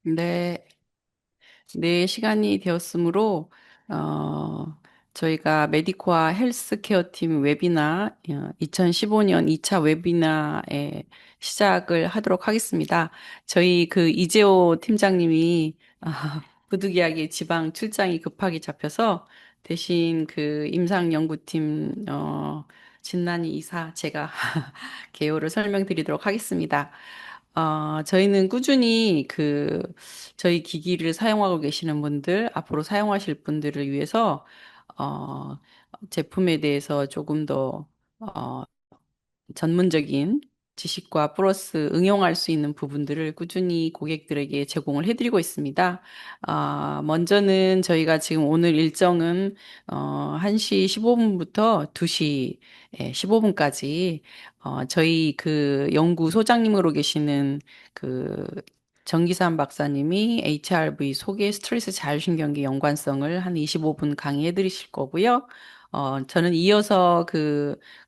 네, 네, 시간이 되었으므로, 어, 저희가 메디코아 헬스케어 팀 웨비나, 2015년 2차 웨비나의 시작을 하도록 하겠습니다. 저희 그 이재호 팀장님이, 부득이하게 지방 출장이 급하게 잡혀서 대신 그 임상연구팀, 진란이 이사 제가 개요를 설명드리도록 하겠습니다. 저희는 꾸준히 저희 기기를 사용하고 계시는 분들, 앞으로 사용하실 분들을 위해서, 어, 제품에 대해서 조금 더, 어, 전문적인 지식과 플러스 응용할 수 있는 부분들을 꾸준히 고객들에게 제공을 해드리고 있습니다. 먼저는 저희가 지금 오늘 일정은 1시 15분부터 2시 15분까지 저희 그 연구소장님으로 계시는 그 정기삼 박사님이 HRV 속의 스트레스 자율신경계 연관성을 한 25분 강의해 드리실 거고요. 저는 이어서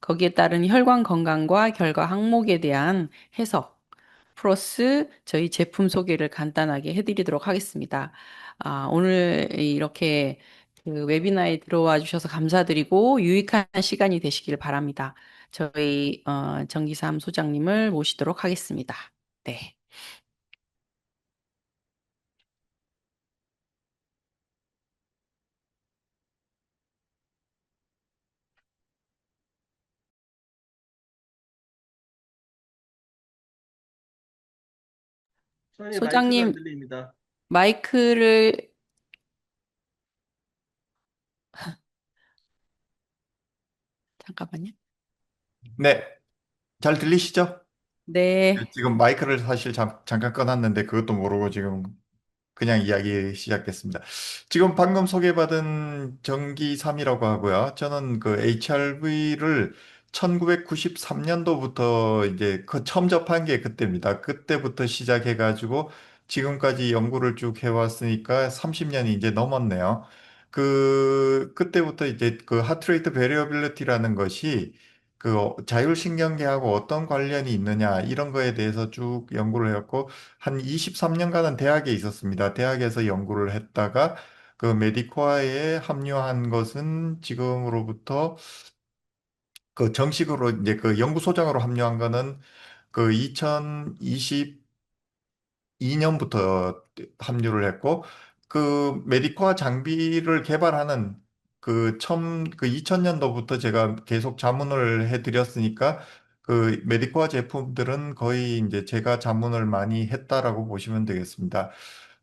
거기에 따른 혈관 건강과 결과 항목에 대한 해석, 플러스 저희 제품 소개를 간단하게 해드리도록 하겠습니다. 오늘 이렇게 그 웨비나에 들어와 주셔서 감사드리고 유익한 시간이 되시길 바랍니다. 저희 정기삼 소장님을 모시도록 하겠습니다. 네. 소연이 마이크가 안 소장님 들립니다. 마이크를 잠깐만요. 네, 잘 들리시죠? 네, 네. 지금 마이크를 사실 잠깐 꺼놨는데 그것도 모르고 지금 그냥 이야기 시작했습니다. 지금 방금 소개받은 전기 3이라고 하고요. 저는 그 HRV를 1993년도부터 이제 그 처음 접한 게 그때입니다. 그때부터 시작해가지고 지금까지 연구를 쭉 해왔으니까 30년이 이제 넘었네요. 그때부터 이제 그 하트레이트 베리어빌리티라는 것이 자율신경계하고 어떤 관련이 있느냐 이런 거에 대해서 쭉 연구를 해왔고 한 23년간은 대학에 있었습니다. 대학에서 연구를 했다가 그 메디코아에 합류한 것은 지금으로부터 그 정식으로 이제 그 연구소장으로 합류한 거는 그 2022년부터 합류를 했고 그 메디코아 장비를 개발하는 그 처음 그 2000년도부터 제가 계속 자문을 해드렸으니까 그 메디코아 제품들은 거의 이제 제가 자문을 많이 했다라고 보시면 되겠습니다.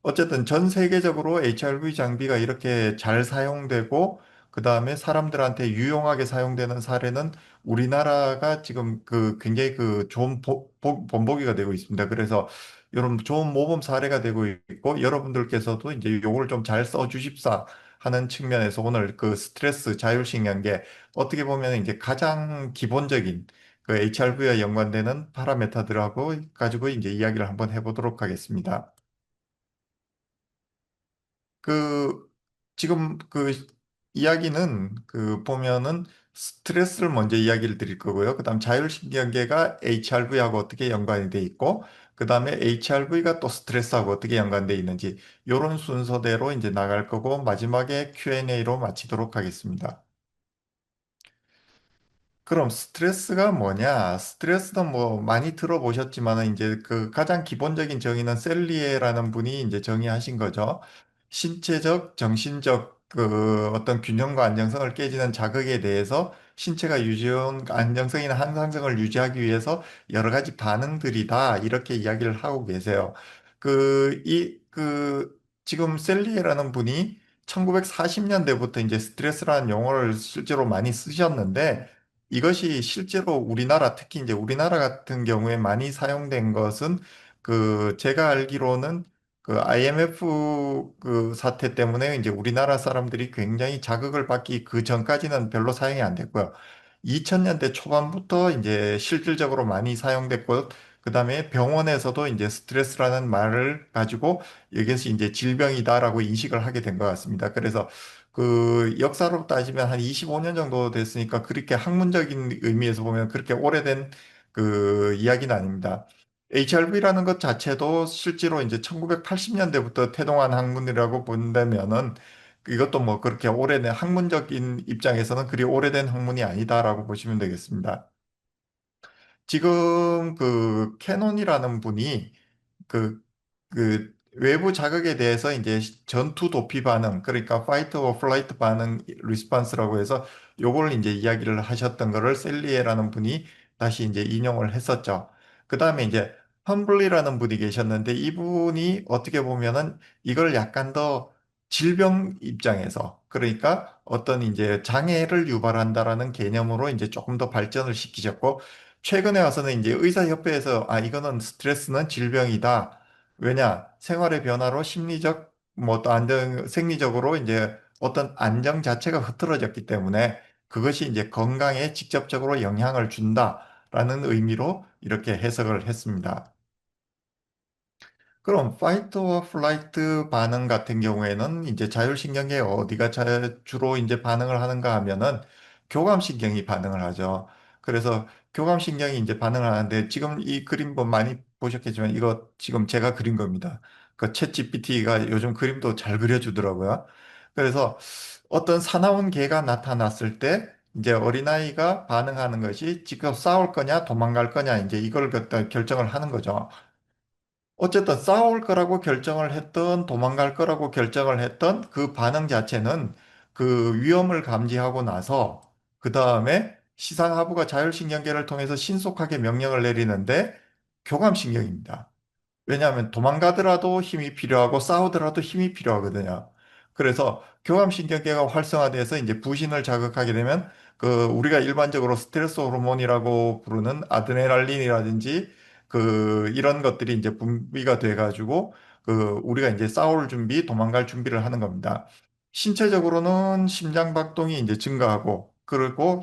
어쨌든 전 세계적으로 HRV 장비가 이렇게 잘 사용되고 그다음에 사람들한테 유용하게 사용되는 사례는 우리나라가 지금 그 굉장히 그 좋은 본보기가 되고 있습니다. 그래서 이런 좋은 모범 사례가 되고 있고 여러분들께서도 이제 요걸 좀 잘 써주십사 하는 측면에서 오늘 그 스트레스 자율신경계 어떻게 보면 이제 가장 기본적인 그 HRV와 연관되는 파라메타들하고 가지고 이제 이야기를 한번 해보도록 하겠습니다. 그 지금 그 이야기는 그 보면은 스트레스를 먼저 이야기를 드릴 거고요. 그다음 자율신경계가 HRV하고 어떻게 연관이 돼 있고 그다음에 HRV가 또 스트레스하고 어떻게 연관돼 있는지 이런 순서대로 이제 나갈 거고 마지막에 Q&A로 마치도록 하겠습니다. 그럼 스트레스가 뭐냐? 스트레스는 뭐 많이 들어보셨지만은 이제 그 가장 기본적인 정의는 셀리에라는 분이 이제 정의하신 거죠. 신체적, 정신적 그 어떤 균형과 안정성을 깨지는 자극에 대해서 신체가 유지한 안정성이나 항상성을 유지하기 위해서 여러 가지 반응들이다. 이렇게 이야기를 하고 계세요. 지금 셀리에라는 분이 1940년대부터 이제 스트레스라는 용어를 실제로 많이 쓰셨는데 이것이 실제로 우리나라, 특히 이제 우리나라 같은 경우에 많이 사용된 것은 제가 알기로는 그 IMF 그 사태 때문에 이제 우리나라 사람들이 굉장히 자극을 받기 그 전까지는 별로 사용이 안 됐고요. 2000년대 초반부터 이제 실질적으로 많이 사용됐고, 그 다음에 병원에서도 이제 스트레스라는 말을 가지고 이것이 이제 질병이다라고 인식을 하게 된 것 같습니다. 그래서 그 역사로 따지면 한 25년 정도 됐으니까 그렇게 학문적인 의미에서 보면 그렇게 오래된 그 이야기는 아닙니다. HRV라는 것 자체도 실제로 이제 1980년대부터 태동한 학문이라고 본다면은 이것도 뭐 그렇게 오래된 학문적인 입장에서는 그리 오래된 학문이 아니다라고 보시면 되겠습니다. 지금 그 캐논이라는 분이 그, 그 외부 자극에 대해서 이제 전투 도피 반응, 그러니까 파이트 오 플라이트 반응 리스판스라고 해서 요걸 이제 이야기를 하셨던 거를 셀리에라는 분이 다시 이제 인용을 했었죠. 그 다음에 이제 험블리라는 분이 계셨는데 이분이 어떻게 보면은 이걸 약간 더 질병 입장에서 그러니까 어떤 이제 장애를 유발한다라는 개념으로 이제 조금 더 발전을 시키셨고 최근에 와서는 이제 의사협회에서 아, 이거는 스트레스는 질병이다. 왜냐? 생활의 변화로 심리적, 뭐 또 안정, 생리적으로 이제 어떤 안정 자체가 흐트러졌기 때문에 그것이 이제 건강에 직접적으로 영향을 준다라는 의미로 이렇게 해석을 했습니다. 그럼 파이트와 플라이트 반응 같은 경우에는 이제 자율신경계 어디가 주로 이제 반응을 하는가 하면은 교감신경이 반응을 하죠. 그래서 교감신경이 이제 반응을 하는데 지금 이 그림 뭐 많이 보셨겠지만 이거 지금 제가 그린 겁니다. 그 챗GPT가 요즘 그림도 잘 그려주더라고요. 그래서 어떤 사나운 개가 나타났을 때 이제 어린아이가 반응하는 것이 직접 싸울 거냐 도망갈 거냐 이제 이걸 갖다 결정을 하는 거죠. 어쨌든 싸울 거라고 결정을 했던 도망갈 거라고 결정을 했던 그 반응 자체는 그 위험을 감지하고 나서 그 다음에 시상하부가 자율신경계를 통해서 신속하게 명령을 내리는데 교감신경입니다. 왜냐하면 도망가더라도 힘이 필요하고 싸우더라도 힘이 필요하거든요. 그래서 교감신경계가 활성화돼서 이제 부신을 자극하게 되면 그 우리가 일반적으로 스트레스 호르몬이라고 부르는 아드레날린이라든지 그 이런 것들이 이제 분비가 돼가지고 그 우리가 이제 싸울 준비, 도망갈 준비를 하는 겁니다. 신체적으로는 심장 박동이 이제 증가하고 그리고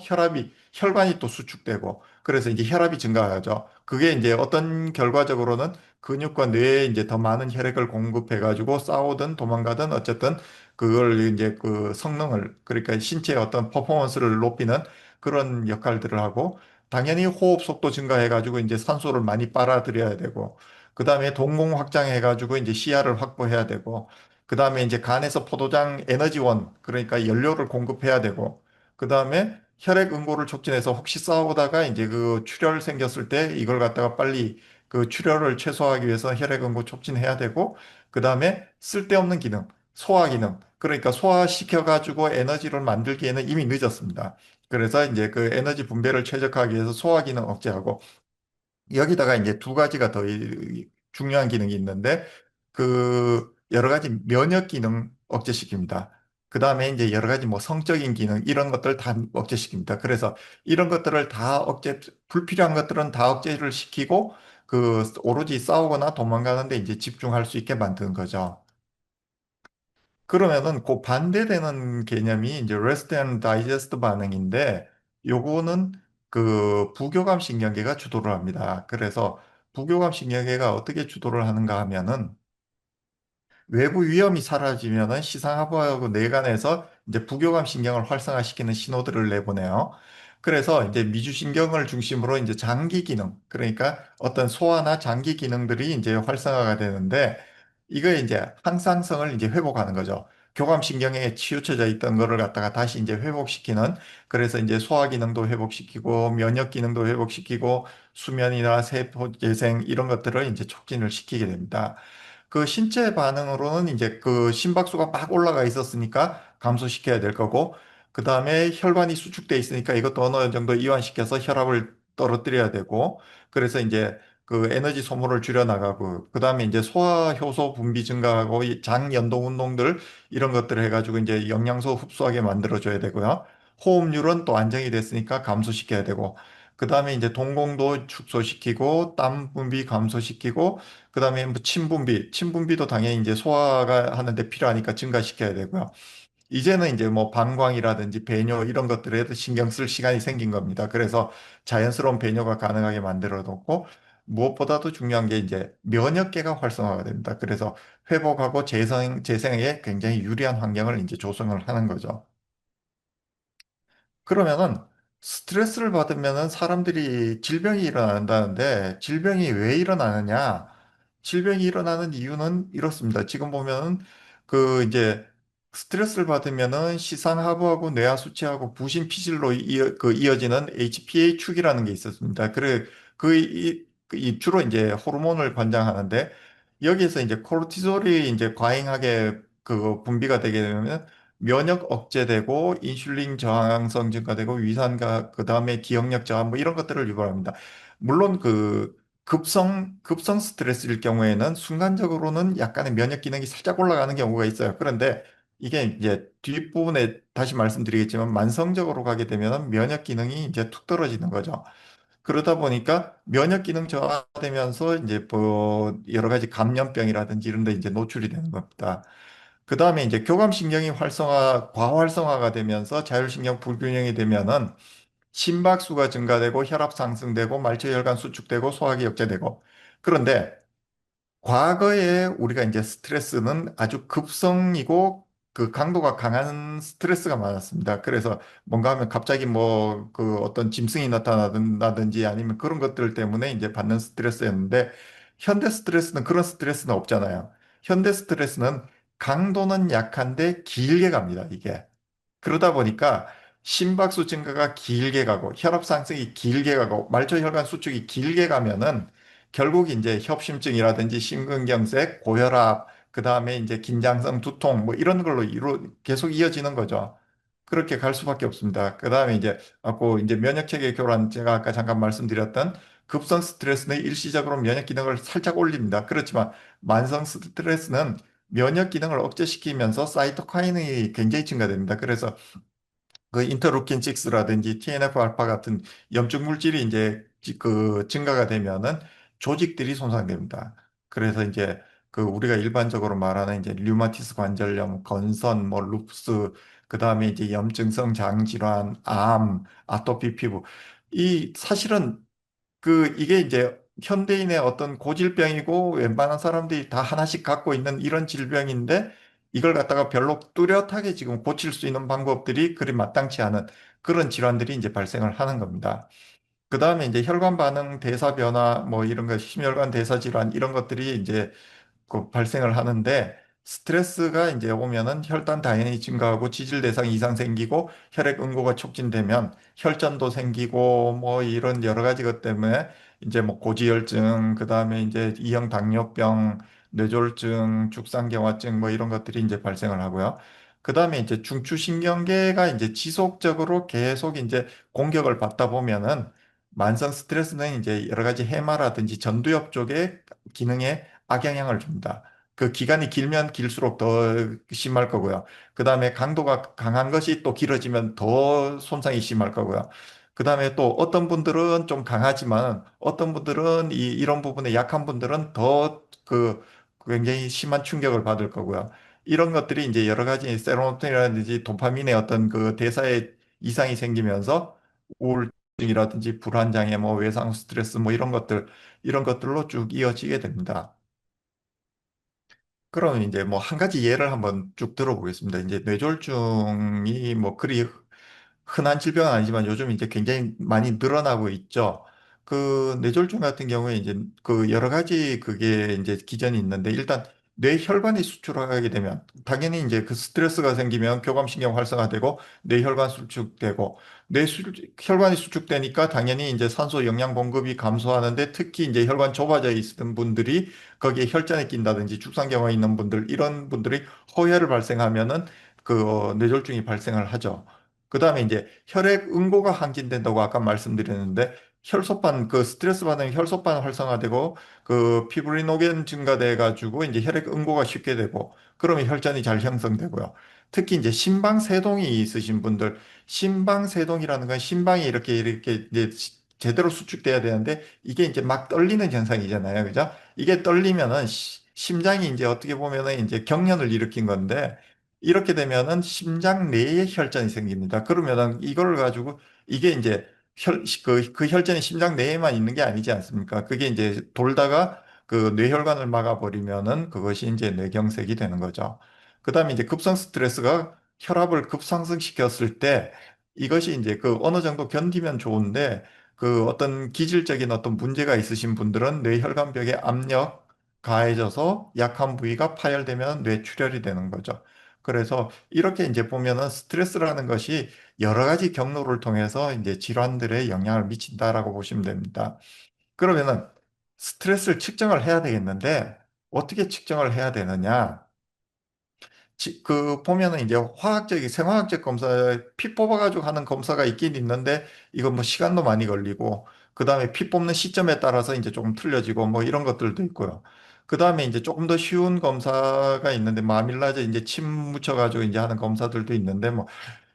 혈관이 또 수축되고 그래서 이제 혈압이 증가하죠. 그게 이제 어떤 결과적으로는 근육과 뇌에 이제 더 많은 혈액을 공급해가지고 싸우든 도망가든 어쨌든 그걸 이제 그 성능을 그러니까 신체의 어떤 퍼포먼스를 높이는 그런 역할들을 하고 당연히 호흡 속도 증가해가지고 이제 산소를 많이 빨아들여야 되고 그다음에 동공 확장해가지고 이제 시야를 확보해야 되고 그다음에 이제 간에서 포도당 에너지원 그러니까 연료를 공급해야 되고 그다음에 혈액 응고를 촉진해서 혹시 싸우다가 이제 그 출혈 생겼을 때 이걸 갖다가 빨리 그 출혈을 최소화하기 위해서 혈액 응고 촉진해야 되고 그다음에 쓸데없는 기능, 소화 기능. 그러니까 소화시켜 가지고 에너지를 만들기에는 이미 늦었습니다. 그래서 이제 그 에너지 분배를 최적화하기 위해서 소화 기능 억제하고 여기다가 이제 두 가지가 더 중요한 기능이 있는데 그 여러 가지 면역 기능 억제시킵니다. 그 다음에 이제 여러 가지 뭐 성적인 기능 이런 것들 다 억제시킵니다. 그래서 이런 것들을 다 불필요한 것들은 다 억제를 시키고 그 오로지 싸우거나 도망가는데 이제 집중할 수 있게 만드는 거죠. 그러면은 그 반대되는 개념이 이제 rest and digest 반응인데 요거는 그 부교감 신경계가 주도를 합니다. 그래서 부교감 신경계가 어떻게 주도를 하는가 하면은 외부 위험이 사라지면은 시상하부하고 뇌간에서 이제 부교감 신경을 활성화시키는 신호들을 내보내요. 그래서 이제 미주신경을 중심으로 이제 장기 기능, 그러니까 어떤 소화나 장기 기능들이 이제 활성화가 되는데 이거 이제 항상성을 이제 회복하는 거죠. 교감신경에 치우쳐져 있던 거를 갖다가 다시 이제 회복시키는 그래서 이제 소화 기능도 회복시키고 면역 기능도 회복시키고 수면이나 세포 재생 이런 것들을 이제 촉진을 시키게 됩니다. 그 신체 반응으로는 이제 그 심박수가 막 올라가 있었으니까 감소시켜야 될 거고, 그 다음에 혈관이 수축돼 있으니까 이것도 어느 정도 이완시켜서 혈압을 떨어뜨려야 되고, 그래서 이제 그 에너지 소모를 줄여 나가고, 그 다음에 이제 소화 효소 분비 증가하고, 이 장 연동 운동들 이런 것들을 해가지고 이제 영양소 흡수하게 만들어줘야 되고요. 호흡률은 또 안정이 됐으니까 감소시켜야 되고, 그 다음에 이제 동공도 축소시키고, 땀 분비 감소시키고, 그다음에 뭐 침분비도 당연히 이제 소화가 하는데 필요하니까 증가시켜야 되고요. 이제는 이제 뭐 방광이라든지 배뇨 이런 것들에도 신경 쓸 시간이 생긴 겁니다. 그래서 자연스러운 배뇨가 가능하게 만들어 놓고 무엇보다도 중요한 게 이제 면역계가 활성화가 됩니다. 그래서 회복하고 재생에 굉장히 유리한 환경을 이제 조성을 하는 거죠. 그러면은 스트레스를 받으면은 사람들이 질병이 일어난다는데 질병이 왜 일어나느냐? 질병이 일어나는 이유는 이렇습니다. 지금 보면은 그 이제 스트레스를 받으면은 시상하부하고 뇌하 수치하고 부신 피질로 이어지는 HPA 축이라는 게 있었습니다. 그래 이 주로 이제 호르몬을 관장하는데 여기에서 이제 코르티솔이 이제 과잉하게 그 분비가 되게 되면 면역 억제되고 인슐린 저항성 증가되고 위산과 그다음에 기억력 저하 뭐 이런 것들을 유발합니다. 물론 그 급성 스트레스일 경우에는 순간적으로는 약간의 면역 기능이 살짝 올라가는 경우가 있어요. 그런데 이게 이제 뒷부분에 다시 말씀드리겠지만 만성적으로 가게 되면 면역 기능이 이제 툭 떨어지는 거죠. 그러다 보니까 면역 기능 저하되면서 이제 뭐 여러 가지 감염병이라든지 이런 데 이제 노출이 되는 겁니다. 그 다음에 이제 교감신경이 과활성화가 되면서 자율신경 불균형이 되면은 심박수가 증가되고 혈압 상승되고 말초혈관 수축되고 소화기 억제되고 그런데 과거에 우리가 이제 스트레스는 아주 급성이고 그 강도가 강한 스트레스가 많았습니다. 그래서 뭔가 하면 갑자기 뭐 그 어떤 짐승이 나타나든지 아니면 그런 것들 때문에 이제 받는 스트레스였는데 현대 스트레스는 그런 스트레스는 없잖아요. 현대 스트레스는 강도는 약한데 길게 갑니다, 이게. 그러다 보니까 심박수 증가가 길게 가고 혈압 상승이 길게 가고 말초 혈관 수축이 길게 가면은 결국 이제 협심증이라든지 심근경색, 고혈압, 그다음에 이제 긴장성 두통 뭐 이런 걸로 계속 이어지는 거죠. 그렇게 갈 수밖에 없습니다. 그다음에 이제 면역 체계 교란 제가 아까 잠깐 말씀드렸던 급성 스트레스는 일시적으로 면역 기능을 살짝 올립니다. 그렇지만 만성 스트레스는 면역 기능을 억제시키면서 사이토카인이 굉장히 증가됩니다. 그래서 그 인터루킨 6라든지 TNF 알파 같은 염증 물질이 이제 그 증가가 되면은 조직들이 손상됩니다. 그래서 이제 그 우리가 일반적으로 말하는 이제 류마티스 관절염, 건선, 뭐 룹스, 그다음에 이제 염증성 장질환, 암, 아토피 피부 이 사실은 이게 이제 현대인의 어떤 고질병이고 웬만한 사람들이 다 하나씩 갖고 있는 이런 질병인데 이걸 갖다가 별로 뚜렷하게 지금 고칠 수 있는 방법들이 그리 마땅치 않은 그런 질환들이 이제 발생을 하는 겁니다. 그 다음에 이제 혈관 반응, 대사 변화, 뭐 이런 거, 심혈관 대사 질환 이런 것들이 이제 그 발생을 하는데 스트레스가 이제 오면은 혈당 당연히 증가하고 지질 대상 이상 생기고 혈액 응고가 촉진되면 혈전도 생기고 뭐 이런 여러 가지 것 때문에 이제 뭐 고지혈증 그다음에 이제 이형 당뇨병 뇌졸중 죽상경화증 뭐 이런 것들이 이제 발생을 하고요. 그다음에 이제 중추신경계가 이제 지속적으로 계속 이제 공격을 받다 보면은 만성 스트레스는 이제 여러 가지 해마라든지 전두엽 쪽의 기능에 악영향을 줍니다. 그 기간이 길면 길수록 더 심할 거고요. 그 다음에 강도가 강한 것이 또 길어지면 더 손상이 심할 거고요. 그 다음에 또 어떤 분들은 좀 강하지만 어떤 분들은 이런 부분에 약한 분들은 더 굉장히 심한 충격을 받을 거고요. 이런 것들이 이제 여러 가지 세로토닌이라든지 도파민의 어떤 그 대사에 이상이 생기면서 우울증이라든지 불안장애, 뭐 외상 스트레스 뭐 이런 것들로 쭉 이어지게 됩니다. 그러면 이제 뭐 한 가지 예를 한번 쭉 들어보겠습니다. 이제 뇌졸중이 뭐 그리 흔한 질병은 아니지만 요즘 이제 굉장히 많이 늘어나고 있죠. 그 뇌졸중 같은 경우에 이제 그 여러 가지 그게 이제 기전이 있는데 일단 뇌혈관이 수축하게 되면 당연히 이제 그 스트레스가 생기면 교감신경 활성화되고 뇌혈관 수축되고 혈관이 수축되니까 당연히 이제 산소 영양 공급이 감소하는데 특히 이제 혈관 좁아져 있는 분들이 거기에 혈전에 낀다든지 죽상경화 있는 분들 이런 분들이 호혈을 발생하면은 뇌졸중이 발생을 하죠. 그다음에 이제 혈액 응고가 항진된다고 아까 말씀드렸는데 혈소판 스트레스 받으면 혈소판 활성화되고 그 피브리노겐 증가돼 가지고 이제 혈액 응고가 쉽게 되고 그러면 혈전이 잘 형성되고요. 특히 이제 심방세동이 있으신 분들 심방세동이라는 건 심방이 이렇게 이제 제대로 수축돼야 되는데 이게 이제 막 떨리는 현상이잖아요. 그죠? 이게 떨리면은 심장이 이제 어떻게 보면은 이제 경련을 일으킨 건데 이렇게 되면은 심장 내에 혈전이 생깁니다. 그러면은 이걸 가지고 이게 이제 그 혈전이 심장 내에만 있는 게 아니지 않습니까? 그게 이제 돌다가 그 뇌혈관을 막아버리면은 그것이 이제 뇌경색이 되는 거죠. 그다음에 이제 급성 스트레스가 혈압을 급상승시켰을 때 이것이 이제 그 어느 정도 견디면 좋은데 그 어떤 기질적인 어떤 문제가 있으신 분들은 뇌혈관벽에 압력 가해져서 약한 부위가 파열되면 뇌출혈이 되는 거죠. 그래서 이렇게 이제 보면은 스트레스라는 것이 여러 가지 경로를 통해서 이제 질환들에 영향을 미친다라고 보시면 됩니다. 그러면은 스트레스를 측정을 해야 되겠는데 어떻게 측정을 해야 되느냐? 그 보면은 이제 화학적인 생화학적 검사 피 뽑아가지고 하는 검사가 있긴 있는데 이건 뭐 시간도 많이 걸리고 그 다음에 피 뽑는 시점에 따라서 이제 조금 틀려지고 뭐 이런 것들도 있고요. 그 다음에 이제 조금 더 쉬운 검사가 있는데 뭐 아밀라제 이제 침 묻혀가지고 이제 하는 검사들도 있는데 뭐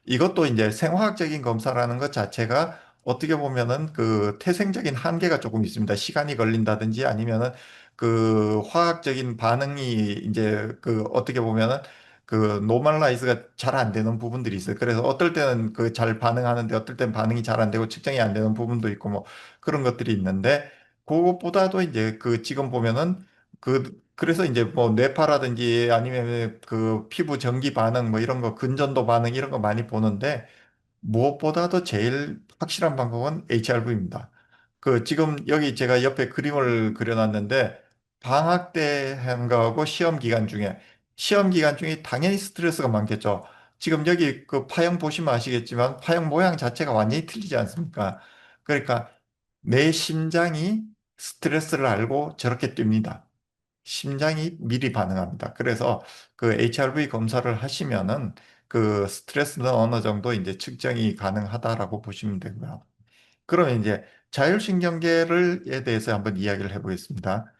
이것도 이제 생화학적인 검사라는 것 자체가 어떻게 보면은 그 태생적인 한계가 조금 있습니다. 시간이 걸린다든지 아니면은 그 화학적인 반응이 이제 그 어떻게 보면은 그 노멀라이즈가 잘 안 되는 부분들이 있어요. 그래서 어떨 때는 그 잘 반응하는데 어떨 때는 반응이 잘 안 되고 측정이 안 되는 부분도 있고 뭐 그런 것들이 있는데 그것보다도 이제 그 지금 보면은 그래서 이제 뭐 뇌파라든지 아니면 그 피부 전기 반응 뭐 이런 거 근전도 반응 이런 거 많이 보는데 무엇보다도 제일 확실한 방법은 HRV입니다. 그 지금 여기 제가 옆에 그림을 그려놨는데 방학 때 한 거하고 시험 기간 중에 당연히 스트레스가 많겠죠. 지금 여기 그 파형 보시면 아시겠지만 파형 모양 자체가 완전히 틀리지 않습니까? 그러니까 내 심장이 스트레스를 알고 저렇게 뜁니다. 심장이 미리 반응합니다. 그래서 그 HRV 검사를 하시면은 그 스트레스는 어느 정도 이제 측정이 가능하다라고 보시면 되고요. 그러면 이제 자율신경계에 대해서 한번 이야기를 해보겠습니다.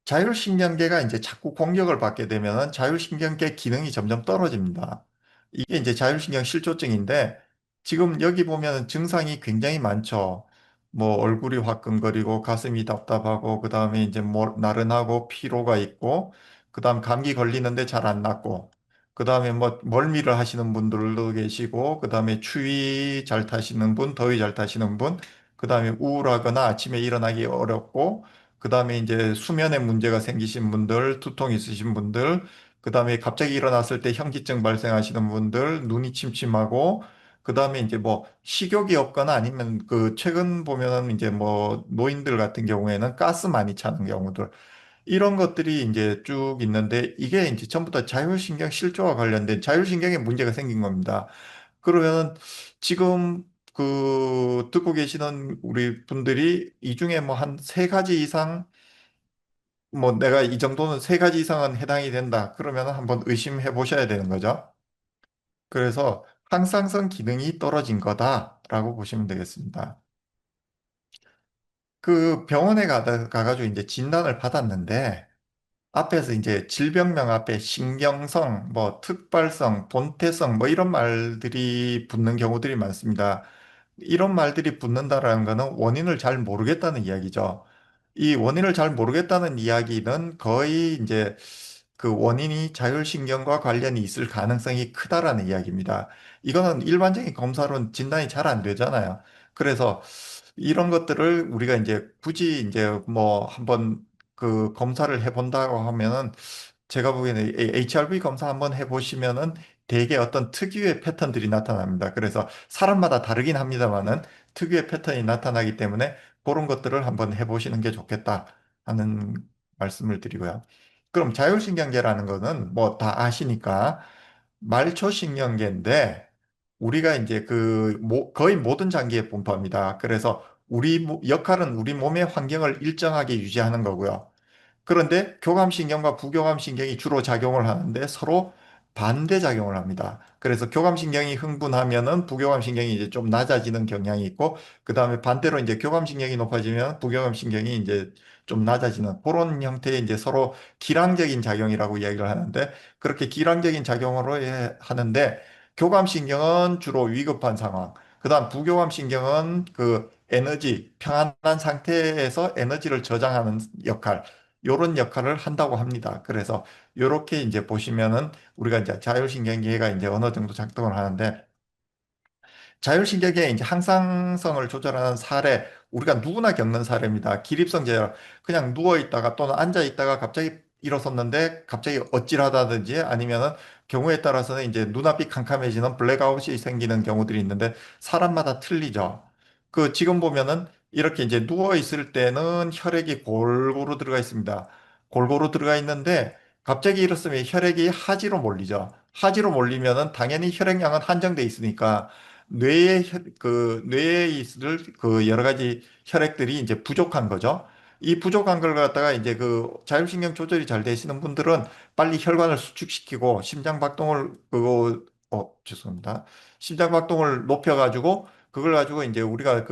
자율신경계가 이제 자꾸 공격을 받게 되면은 자율신경계 기능이 점점 떨어집니다. 이게 이제 자율신경 실조증인데 지금 여기 보면 증상이 굉장히 많죠. 뭐 얼굴이 화끈거리고 가슴이 답답하고 그다음에 이제 뭐 나른하고 피로가 있고 그다음 감기 걸리는데 잘 안 낫고 그다음에 뭐 멀미를 하시는 분들도 계시고 그다음에 추위 잘 타시는 분, 더위 잘 타시는 분, 그다음에 우울하거나 아침에 일어나기 어렵고 그다음에 이제 수면에 문제가 생기신 분들, 두통 있으신 분들, 그다음에 갑자기 일어났을 때 현기증 발생하시는 분들, 눈이 침침하고, 그다음에 이제 뭐 식욕이 없거나 아니면 그 최근 보면은 이제 뭐 노인들 같은 경우에는 가스 많이 차는 경우들 이런 것들이 이제 쭉 있는데 이게 이제 전부 다 자율신경 실조와 관련된 자율신경에 문제가 생긴 겁니다. 그러면 지금 그 듣고 계시는 우리 분들이 이 중에 뭐 한 세 가지 이상 뭐 내가 이 정도는 세 가지 이상은 해당이 된다. 그러면 한번 의심해 보셔야 되는 거죠. 그래서 항상성 기능이 떨어진 거다라고 보시면 되겠습니다. 그 병원에 가가지고 이제 진단을 받았는데 앞에서 이제 질병명 앞에 신경성, 뭐 특발성, 본태성 뭐 이런 말들이 붙는 경우들이 많습니다. 이런 말들이 붙는다라는 것은 원인을 잘 모르겠다는 이야기죠. 이 원인을 잘 모르겠다는 이야기는 거의 이제 그 원인이 자율신경과 관련이 있을 가능성이 크다라는 이야기입니다. 이거는 일반적인 검사로는 진단이 잘 안 되잖아요. 그래서 이런 것들을 우리가 이제 굳이 이제 뭐 한번 그 검사를 해본다고 하면은 제가 보기에는 HRV 검사 한번 해보시면은 대개 어떤 특유의 패턴들이 나타납니다. 그래서 사람마다 다르긴 합니다만은 특유의 패턴이 나타나기 때문에 그런 것들을 한번 해보시는 게 좋겠다 하는 말씀을 드리고요. 그럼 자율신경계라는 거는 뭐 다 아시니까 말초신경계인데 우리가 이제 그 거의 모든 장기의 분포입니다. 그래서 역할은 우리 몸의 환경을 일정하게 유지하는 거고요. 그런데 교감신경과 부교감신경이 주로 작용을 하는데 서로 반대 작용을 합니다. 그래서 교감신경이 흥분하면은 부교감신경이 이제 좀 낮아지는 경향이 있고, 그 다음에 반대로 이제 교감신경이 높아지면 부교감신경이 이제 좀 낮아지는 그런 형태의 이제 서로 기량적인 작용이라고 이야기를 하는데, 그렇게 기량적인 작용으로 하는데, 교감신경은 주로 위급한 상황, 그 다음 부교감신경은 그 에너지, 평안한 상태에서 에너지를 저장하는 역할, 요런 역할을 한다고 합니다. 그래서 요렇게 이제 보시면은 우리가 이제 자율신경계가 이제 어느 정도 작동을 하는데 자율신경계의 이제 항상성을 조절하는 사례 우리가 누구나 겪는 사례입니다. 기립성 저혈 그냥 누워 있다가 또는 앉아 있다가 갑자기 일어섰는데 갑자기 어찔하다든지 아니면은 경우에 따라서는 이제 눈앞이 캄캄해지는 블랙아웃이 생기는 경우들이 있는데 사람마다 틀리죠. 그 지금 보면은 이렇게 이제 누워 있을 때는 혈액이 골고루 들어가 있습니다. 골고루 들어가 있는데 갑자기 일어서면 혈액이 하지로 몰리죠. 하지로 몰리면은 당연히 혈액량은 한정돼 있으니까 뇌에 있을 그 여러 가지 혈액들이 이제 부족한 거죠. 이 부족한 걸 갖다가 이제 그 자율신경 조절이 잘 되시는 분들은 빨리 혈관을 수축시키고 심장 박동을 죄송합니다. 심장 박동을 높여가지고 그걸 가지고 이제 우리가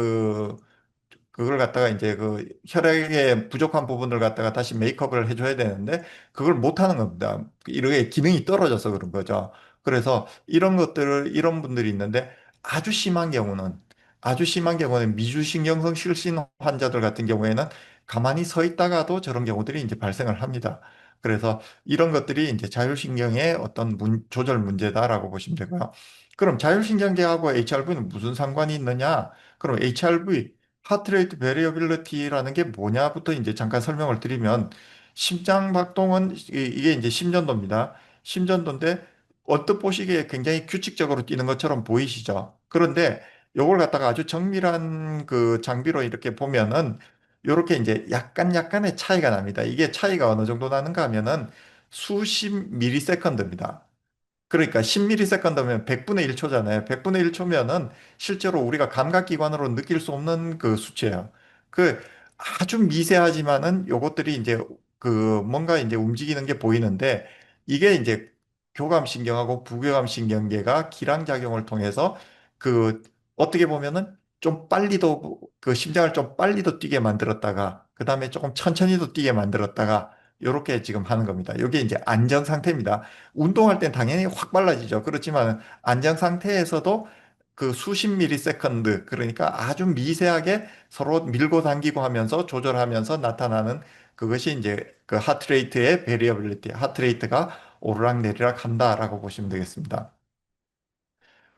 그걸 갖다가 이제 그 혈액의 부족한 부분을 갖다가 다시 메이크업을 해줘야 되는데 그걸 못 하는 겁니다. 이렇게 기능이 떨어져서 그런 거죠. 그래서 이런 분들이 있는데 아주 심한 경우는 아주 심한 경우는 미주신경성 실신 환자들 같은 경우에는 가만히 서 있다가도 저런 경우들이 이제 발생을 합니다. 그래서 이런 것들이 이제 자율신경의 어떤 조절 문제다라고 보시면 되고요. 그럼 자율신경계하고 HRV는 무슨 상관이 있느냐? 그럼 HRV 하트레이트 베리어빌리티라는 게 뭐냐부터 이제 잠깐 설명을 드리면 심장 박동은 이게 이제 심전도입니다. 심전도인데 언뜻 보시기에 굉장히 규칙적으로 뛰는 것처럼 보이시죠? 그런데 요걸 갖다가 아주 정밀한 그 장비로 이렇게 보면은 요렇게 이제 약간의 차이가 납니다. 이게 차이가 어느 정도 나는가 하면은 수십 미리세컨드입니다. 그러니까 10ms면 100분의 1초잖아요. 100분의 1초면은 실제로 우리가 감각기관으로 느낄 수 없는 그 수치예요. 그 아주 미세하지만은 요것들이 이제 그 뭔가 이제 움직이는 게 보이는데 이게 이제 교감신경하고 부교감신경계가 기량작용을 통해서 그 어떻게 보면은 좀 빨리도 그 심장을 좀 빨리도 뛰게 만들었다가 그다음에 조금 천천히도 뛰게 만들었다가 요렇게 지금 하는 겁니다. 이게 이제 안정 상태입니다. 운동할 땐 당연히 확 빨라지죠. 그렇지만 안정 상태에서도 그 수십 미리세컨드, 그러니까 아주 미세하게 서로 밀고 당기고 하면서 조절하면서 나타나는 그것이 이제 그 하트레이트의 베리어빌리티, 하트레이트가 오르락내리락 한다라고 보시면 되겠습니다.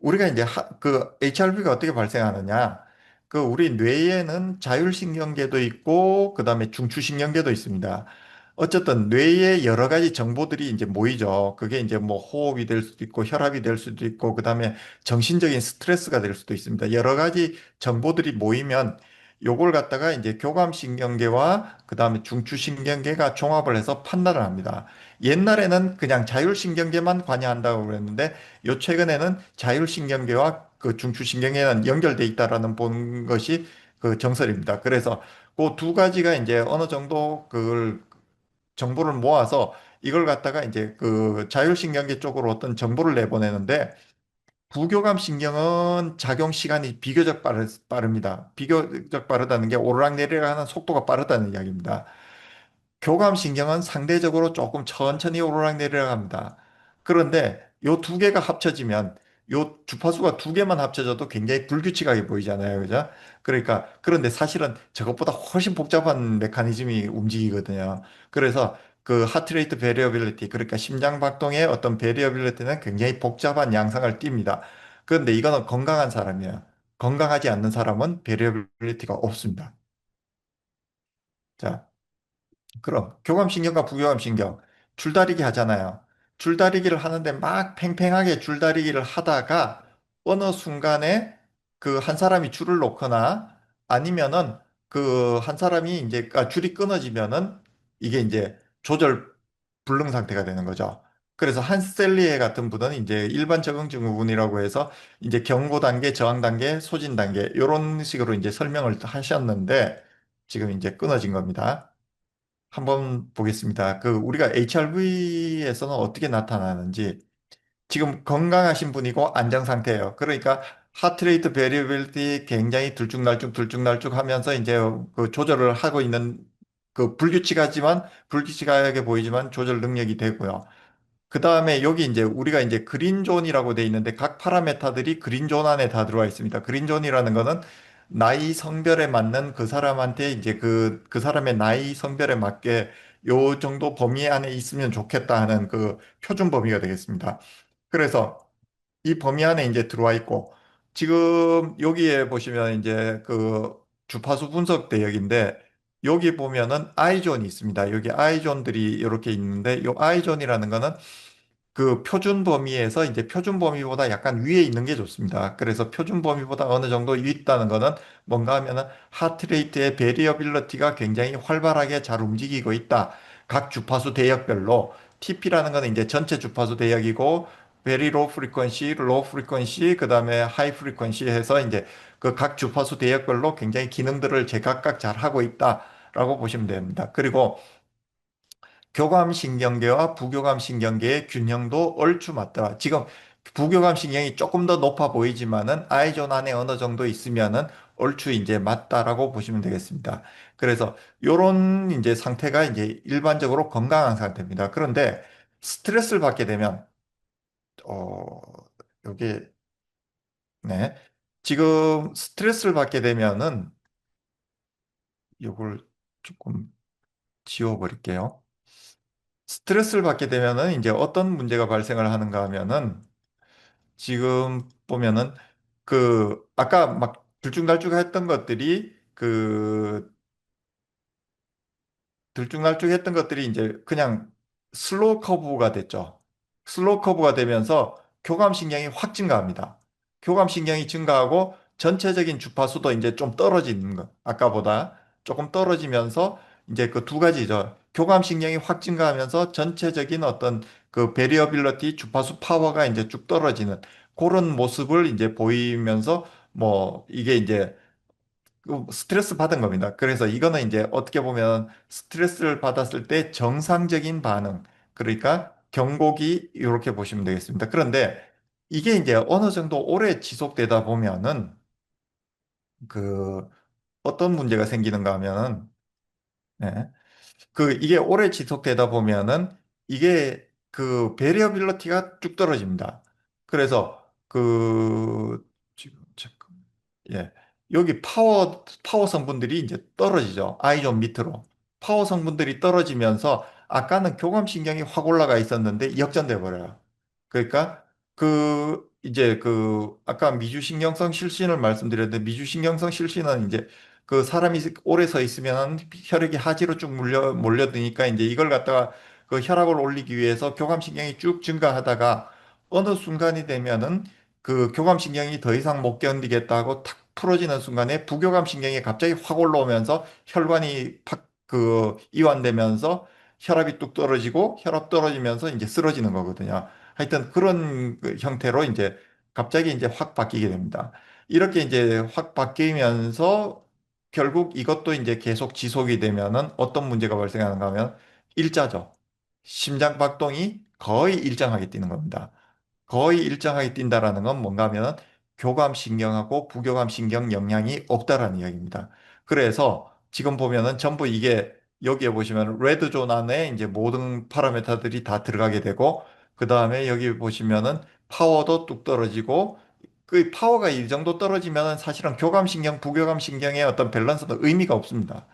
우리가 이제 그 HRV가 어떻게 발생하느냐? 그 우리 뇌에는 자율신경계도 있고 그다음에 중추신경계도 있습니다. 어쨌든 뇌에 여러 가지 정보들이 이제 모이죠. 그게 이제 뭐 호흡이 될 수도 있고 혈압이 될 수도 있고 그다음에 정신적인 스트레스가 될 수도 있습니다. 여러 가지 정보들이 모이면 요걸 갖다가 이제 교감신경계와 그다음에 중추신경계가 종합을 해서 판단을 합니다. 옛날에는 그냥 자율신경계만 관여한다고 그랬는데 요 최근에는 자율신경계와 그 중추신경계는 연결돼 있다라는 본 것이 그 정설입니다. 그래서 그 두 가지가 이제 어느 정도 그걸 정보를 모아서 이걸 갖다가 이제 그 자율신경계 쪽으로 어떤 정보를 내보내는데 부교감 신경은 작용 시간이 비교적 빠릅니다. 비교적 빠르다는 게 오르락내리락 하는 속도가 빠르다는 이야기입니다. 교감신경은 상대적으로 조금 천천히 오르락내리락 합니다. 그런데 요 두 개가 합쳐지면 요 주파수가 두 개만 합쳐져도 굉장히 불규칙하게 보이잖아요. 그죠? 그러니까 그런데 사실은 저것보다 훨씬 복잡한 메커니즘이 움직이거든요. 그래서 그 하트레이트 베리어빌리티 그러니까 심장 박동의 어떤 베리어빌리티는 굉장히 복잡한 양상을 띱니다. 그런데 이거는 건강한 사람이에요. 건강하지 않는 사람은 베리어빌리티가 없습니다. 자, 그럼 교감신경과 부교감신경 줄다리기 하잖아요. 줄다리기를 하는데 막 팽팽하게 줄다리기를 하다가 어느 순간에 그 한 사람이 줄을 놓거나 아니면은 그 한 사람이 이제 줄이 끊어지면은 이게 이제 조절 불능 상태가 되는 거죠. 그래서 한셀리에 같은 분은 이제 일반 적응 증후군이라고 해서 이제 경고 단계, 저항 단계, 소진 단계 이런 식으로 이제 설명을 하셨는데 지금 이제 끊어진 겁니다. 한번 보겠습니다. 그 우리가 HRV에서는 어떻게 나타나는지 지금 건강하신 분이고 안정 상태예요. 그러니까 하트레이트 베리어빌리티 굉장히 들쭉날쭉 하면서 이제 그 조절을 하고 있는 그 불규칙하게 보이지만 조절 능력이 되고요. 그 다음에 여기 이제 우리가 이제 그린존이라고 돼 있는데 각 파라메타들이 그린존 안에 다 들어와 있습니다. 그린존이라는 거는 나이 성별에 맞는 그 사람한테 이제 그 사람의 나이 성별에 맞게 요 정도 범위 안에 있으면 좋겠다 하는 그 표준 범위가 되겠습니다. 그래서 이 범위 안에 이제 들어와 있고 지금 여기에 보시면 이제 그 주파수 분석 대역인데 여기 보면은 I존이 있습니다. 여기 I존들이 이렇게 있는데 이 I존이라는 거는 그 표준 범위에서 이제 표준 범위보다 약간 위에 있는 게 좋습니다. 그래서 표준 범위보다 어느 정도 위에 있다는 거는 뭔가 하면은 하트레이트의 베리어빌리티가 굉장히 활발하게 잘 움직이고 있다. 각 주파수 대역별로 TP라는 거는 이제 전체 주파수 대역이고 베리 로우 프리퀀시, 로우 프리퀀시, 그다음에 하이 프리퀀시 해서 이제 그 각 주파수 대역별로 굉장히 기능들을 제각각 잘 하고 있다라고 보시면 됩니다. 그리고 교감신경계와 부교감신경계의 균형도 얼추 맞더라. 지금 부교감신경이 조금 더 높아 보이지만은 I존 안에 어느 정도 있으면은 얼추 이제 맞다라고 보시면 되겠습니다. 그래서 요런 이제 상태가 이제 일반적으로 건강한 상태입니다. 그런데 스트레스를 받게 되면 어 요게 네. 지금 스트레스를 받게 되면은 요걸 조금 지워버릴게요. 스트레스를 받게 되면은 이제 어떤 문제가 발생을 하는가 하면은 지금 보면은 그 아까 막 들쭉날쭉했던 것들이 그 들쭉날쭉했던 것들이 이제 그냥 슬로우 커브가 됐죠. 슬로우 커브가 되면서 교감신경이 확 증가합니다. 교감신경이 증가하고 전체적인 주파수도 이제 좀 떨어지는 거. 아까보다 조금 떨어지면서 이제 그 두 가지죠. 교감신경이 확 증가하면서 전체적인 어떤 그 베리어빌러티 주파수 파워가 이제 쭉 떨어지는 그런 모습을 이제 보이면서 뭐 이게 이제 그 스트레스 받은 겁니다. 그래서 이거는 이제 어떻게 보면 스트레스를 받았을 때 정상적인 반응, 그러니까 경고기 이렇게 보시면 되겠습니다. 그런데 이게 이제 어느 정도 오래 지속되다 보면은 그 어떤 문제가 생기는가 하면은 네. 그 이게 오래 지속되다 보면은 이게 그 베리어빌리티가 쭉 떨어집니다. 그래서 그 지금 잠깐 예 여기 파워 성분들이 이제 떨어지죠. 아이존 밑으로 파워 성분들이 떨어지면서 아까는 교감신경이 확 올라가 있었는데 역전돼 버려요. 그러니까 그 이제 그 아까 미주신경성 실신을 말씀드렸는데 미주신경성 실신은 이제 그 사람이 오래 서 있으면 혈액이 하지로 쭉 몰려드니까 이제 이걸 갖다가 그 혈압을 올리기 위해서 교감신경이 쭉 증가하다가 어느 순간이 되면은 그 교감신경이 더 이상 못 견디겠다 하고 탁 풀어지는 순간에 부교감신경이 갑자기 확 올라오면서 혈관이 팍 그 이완되면서 혈압이 뚝 떨어지고 혈압 떨어지면서 이제 쓰러지는 거거든요. 하여튼 그런 그 형태로 이제 갑자기 이제 확 바뀌게 됩니다. 이렇게 이제 확 바뀌면서 결국 이것도 이제 계속 지속이 되면은 어떤 문제가 발생하는가 하면 일자죠. 심장 박동이 거의 일정하게 뛰는 겁니다. 거의 일정하게 뛴다라는 건 뭔가 하면 교감신경하고 부교감신경 영향이 없다라는 이야기입니다. 그래서 지금 보면은 전부 이게 여기에 보시면 레드 존 안에 이제 모든 파라메타들이 다 들어가게 되고 그 다음에 여기 보시면은 파워도 뚝 떨어지고 그 파워가 이 정도 떨어지면은 사실은 교감신경, 부교감신경의 어떤 밸런스도 의미가 없습니다.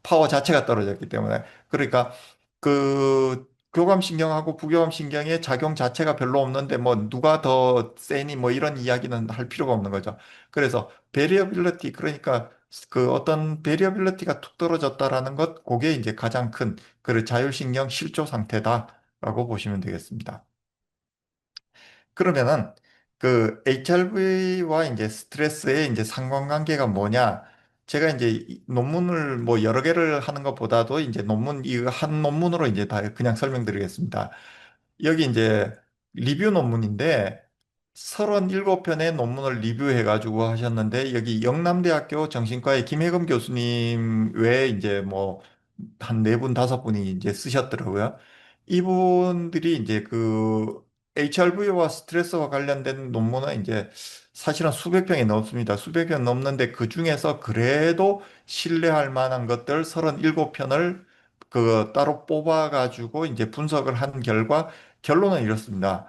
파워 자체가 떨어졌기 때문에. 그러니까 그 교감신경하고 부교감신경의 작용 자체가 별로 없는데 뭐 누가 더 세니 뭐 이런 이야기는 할 필요가 없는 거죠. 그래서 베리어빌리티 그러니까 그 어떤 베리어빌리티가 툭 떨어졌다라는 것 그게 이제 가장 큰 그 자율신경 실조 상태다라고 보시면 되겠습니다. 그러면은 그 HRV와 이제 스트레스의 이제 상관관계가 뭐냐? 제가 이제 이 논문을 뭐 여러 개를 하는 것보다도 이제 논문 이 한 논문으로 이제 다 그냥 설명드리겠습니다. 여기 이제 리뷰 논문인데 37편의 논문을 리뷰해가지고 하셨는데 여기 영남대학교 정신과의 김혜금 교수님 외에 이제 뭐 한 네 분 다섯 분이 이제 쓰셨더라고요. 이분들이 이제 그 HRV와 스트레스와 관련된 논문은 이제 사실은 수백 편이 넘습니다. 수백 편 넘는데 그 중에서 그래도 신뢰할 만한 것들 37편을 그 따로 뽑아가지고 이제 분석을 한 결과 결론은 이렇습니다.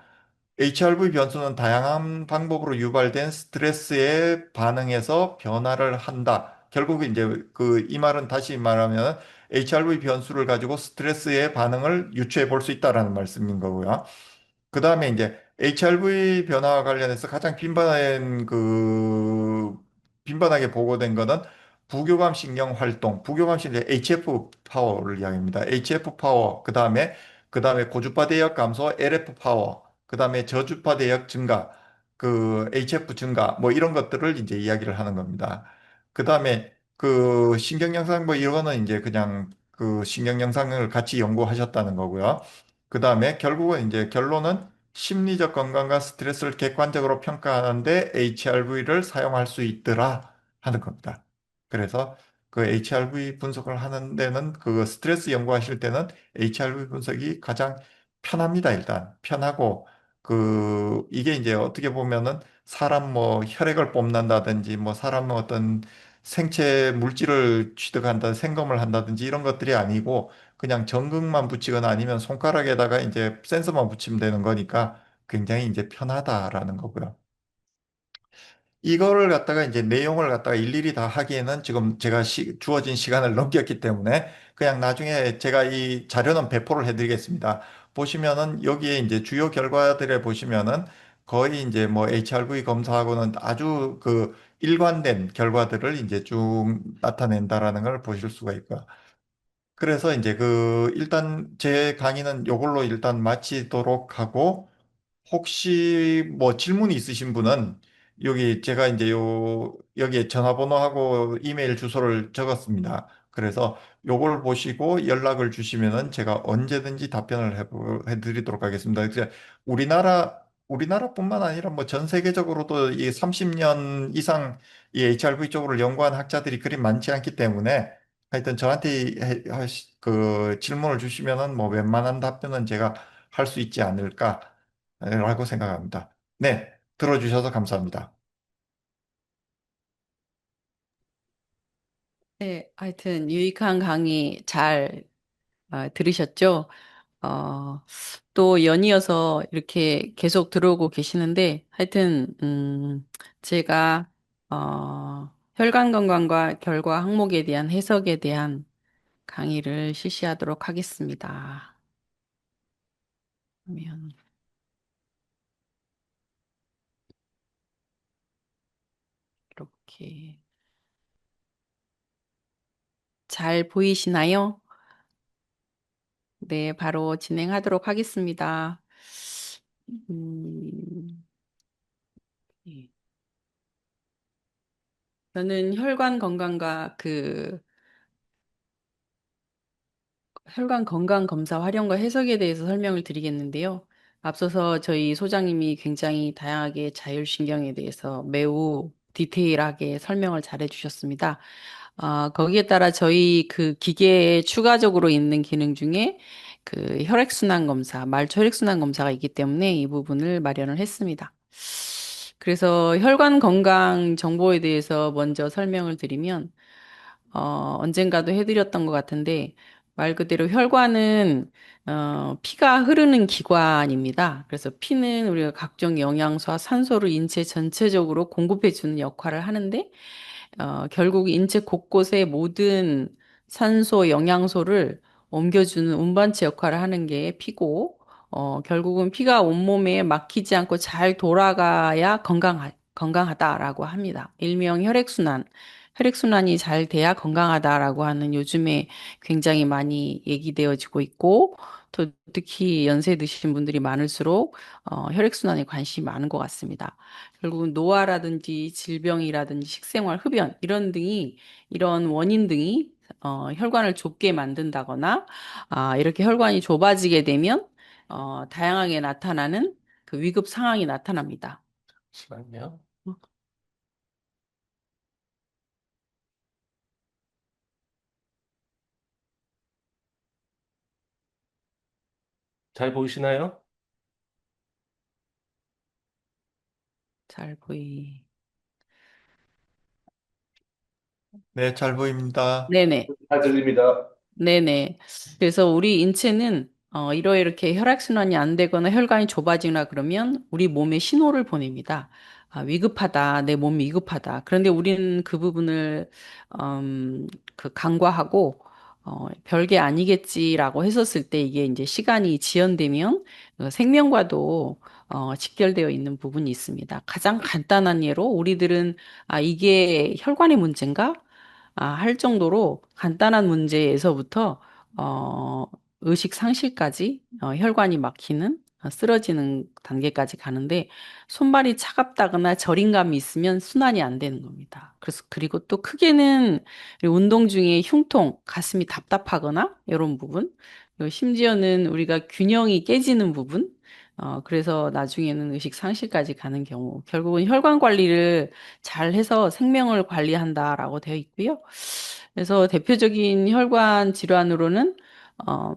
HRV 변수는 다양한 방법으로 유발된 스트레스에 반응해서 변화를 한다. 결국 이제 그 이 말은 다시 말하면 HRV 변수를 가지고 스트레스의 반응을 유추해 볼 수 있다라는 말씀인 거고요. 그 다음에 이제 HRV 변화와 관련해서 가장 빈번하게 보고된 거는 부교감 신경 활동, 부교감 신경 HF 파워를 이야기합니다. HF 파워, 그 다음에 고주파 대역 감소, LF 파워, 그 다음에 저주파 대역 증가, 그 HF 증가, 뭐 이런 것들을 이제 이야기를 하는 겁니다. 그 다음에 그 신경 영상 뭐 이거는 이제 그냥 그 신경 영상을 같이 연구하셨다는 거고요. 그 다음에 결국은 이제 결론은 심리적 건강과 스트레스를 객관적으로 평가하는데 HRV를 사용할 수 있더라 하는 겁니다. 그래서 그 HRV 분석을 하는 데는 그 스트레스 연구하실 때는 HRV 분석이 가장 편합니다. 일단 편하고 그 이게 이제 어떻게 보면은 사람 뭐 혈액을 뽑는다든지 뭐 사람 어떤 생체 물질을 취득한다, 생검을 한다든지 이런 것들이 아니고 그냥 전극만 붙이거나 아니면 손가락에다가 이제 센서만 붙이면 되는 거니까 굉장히 이제 편하다라는 거고요. 이거를 갖다가 이제 내용을 갖다가 일일이 다 하기에는 지금 제가 주어진 시간을 넘겼기 때문에 그냥 나중에 제가 이 자료는 배포를 해드리겠습니다. 보시면은 여기에 이제 주요 결과들에 보시면은 거의 이제 뭐 HRV 검사하고는 아주 그 일관된 결과들을 이제 쭉 나타낸다라는 걸 보실 수가 있고요. 그래서 이제 그 일단 제 강의는 요걸로 일단 마치도록 하고 혹시 뭐 질문이 있으신 분은 여기 제가 이제 여기에 전화번호하고 이메일 주소를 적었습니다. 그래서 요걸 보시고 연락을 주시면은 제가 언제든지 답변을 해드리도록 하겠습니다. 그래서 우리나라뿐만 아니라 뭐 전 세계적으로도 이 30년 이상 이 HRV 쪽으로 연구한 학자들이 그리 많지 않기 때문에 하여튼 저한테 그 질문을 주시면은 뭐 웬만한 답변은 제가 할 수 있지 않을까. 라고 생각합니다. 네, 들어주셔서 감사합니다. 네, 하여튼 유익한 강의 잘 들으셨죠? 어, 또 연이어서 이렇게 계속 들어오고 계시는데, 하여튼, 제가, 혈관 건강과 결과 항목에 대한 해석에 대한 강의를 실시하도록 하겠습니다. 그러면, 이렇게. 잘 보이시나요? 네, 바로 진행하도록 하겠습니다. 음, 예. 저는 혈관 건강과 혈관 건강 검사 활용과 해석에 대해서 설명을 드리겠는데요. 앞서서 저희 소장님이 굉장히 다양하게 자율신경에 대해서 매우 디테일하게 설명을 잘 해주셨습니다. 거기에 따라 저희 그 기계에 추가적으로 있는 기능 중에 그 혈액순환 검사, 말초 혈액순환 검사가 있기 때문에 이 부분을 마련을 했습니다. 그래서 혈관 건강 정보에 대해서 먼저 설명을 드리면, 언젠가도 해드렸던 것 같은데, 말 그대로 혈관은, 피가 흐르는 기관입니다. 그래서 피는 우리가 각종 영양소와 산소를 인체 전체적으로 공급해주는 역할을 하는데, 결국 인체 곳곳에 모든 산소, 영양소를 옮겨주는 운반체 역할을 하는 게 피고, 결국은 피가 온몸에 막히지 않고 잘 돌아가야 건강하다라고 합니다. 일명 혈액순환. 혈액순환이 잘 돼야 건강하다라고 하는 요즘에 굉장히 많이 얘기되어지고 있고, 또 특히 연세 드신 분들이 많을수록 혈액순환에 관심이 많은 것 같습니다. 결국은 노화라든지 질병이라든지 식생활, 흡연 이런 원인 등이 혈관을 좁게 만든다거나 이렇게 혈관이 좁아지게 되면 다양하게 나타나는 그 위급 상황이 나타납니다. 잠시만요. 잘 보이시나요? 잘 보이. 네, 잘 보입니다. 네네. 잘 들립니다. 네네. 그래서 우리 인체는 이렇게 혈액순환이 안 되거나 혈관이 좁아지거나 그러면 우리 몸에 신호를 보냅니다. 위급하다. 내 몸이 위급하다. 그런데 우리는 그 부분을 간과하고 별게 아니겠지라고 했었을 때 이게 이제 시간이 지연되면 생명과도 직결되어 있는 부분이 있습니다. 가장 간단한 예로 우리들은 이게 혈관의 문제인가? 할 정도로 간단한 문제에서부터 어, 의식 상실까지 혈관이 막히는 쓰러지는 단계까지 가는데 손발이 차갑다거나 저린 감이 있으면 순환이 안 되는 겁니다. 그래서 그리고 또 크게는 운동 중에 흉통, 가슴이 답답하거나 이런 부분, 그리고 심지어는 우리가 균형이 깨지는 부분, 그래서 나중에는 의식 상실까지 가는 경우, 결국은 혈관 관리를 잘 해서 생명을 관리한다라고 되어 있고요. 그래서 대표적인 혈관 질환으로는 어,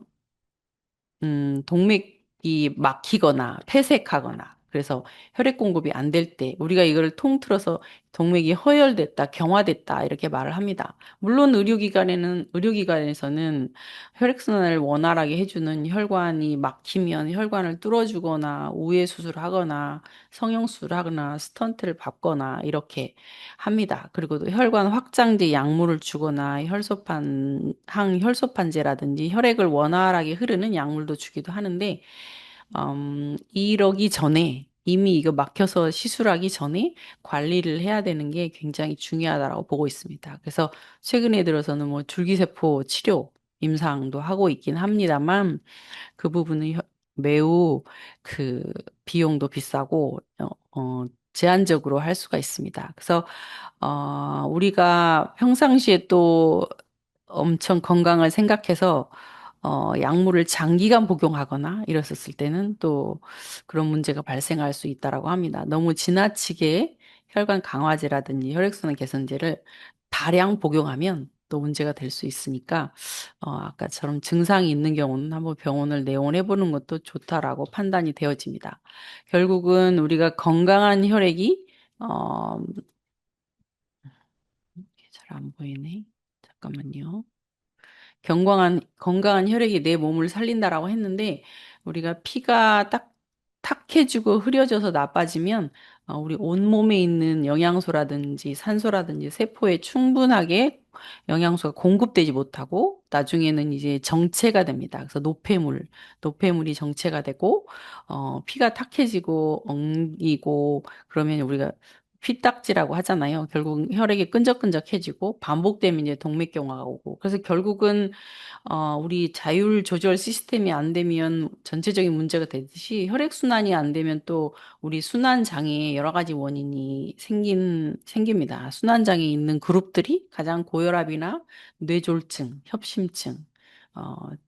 동맥이 막히거나 폐색하거나 그래서 혈액 공급이 안 될 때 우리가 이걸 통틀어서 동맥이 허혈됐다, 경화됐다 이렇게 말을 합니다. 물론 의료기관에서는 혈액순환을 원활하게 해주는 혈관이 막히면 혈관을 뚫어주거나 우회 수술하거나 성형수술하거나 스턴트를 밟거나 이렇게 합니다. 그리고 또 혈관 확장제 약물을 주거나 항혈소판제라든지 혈액을 원활하게 흐르는 약물도 주기도 하는데, 이러기 전에 이미 이거 막혀서 시술하기 전에 관리를 해야 되는 게 굉장히 중요하다고 보고 있습니다. 그래서 최근에 들어서는 뭐 줄기세포 치료, 임상도 하고 있긴 합니다만, 그 부분은 매우 그 비용도 비싸고, 제한적으로 할 수가 있습니다. 그래서 우리가 평상시에 또 엄청 건강을 생각해서 약물을 장기간 복용하거나 이랬었을 때는 또 그런 문제가 발생할 수 있다라고 합니다. 너무 지나치게 혈관 강화제라든지 혈액순환 개선제를 다량 복용하면 또 문제가 될 수 있으니까 아까처럼 증상이 있는 경우는 한번 병원을 내원해 보는 것도 좋다라고 판단이 되어집니다. 결국은 우리가 건강한 혈액이 어, 잘 안 보이네. 잠깐만요. 건강한 혈액이 내 몸을 살린다라고 했는데, 우리가 피가 딱 탁해지고 흐려져서 나빠지면, 우리 온몸에 있는 영양소라든지 산소라든지 세포에 충분하게 영양소가 공급되지 못하고, 나중에는 이제 정체가 됩니다. 그래서 노폐물이 정체가 되고, 피가 탁해지고, 엉이고, 그러면 우리가 피딱지라고 하잖아요. 결국 혈액이 끈적끈적해지고 반복되면 이제 동맥경화가 오고. 그래서 결국은 우리 자율 조절 시스템이 안 되면 전체적인 문제가 되듯이 혈액순환이 안 되면 또 우리 순환장애에 여러 가지 원인이 생깁니다. 순환장애에 있는 그룹들이 가장 고혈압이나 뇌졸중, 협심증,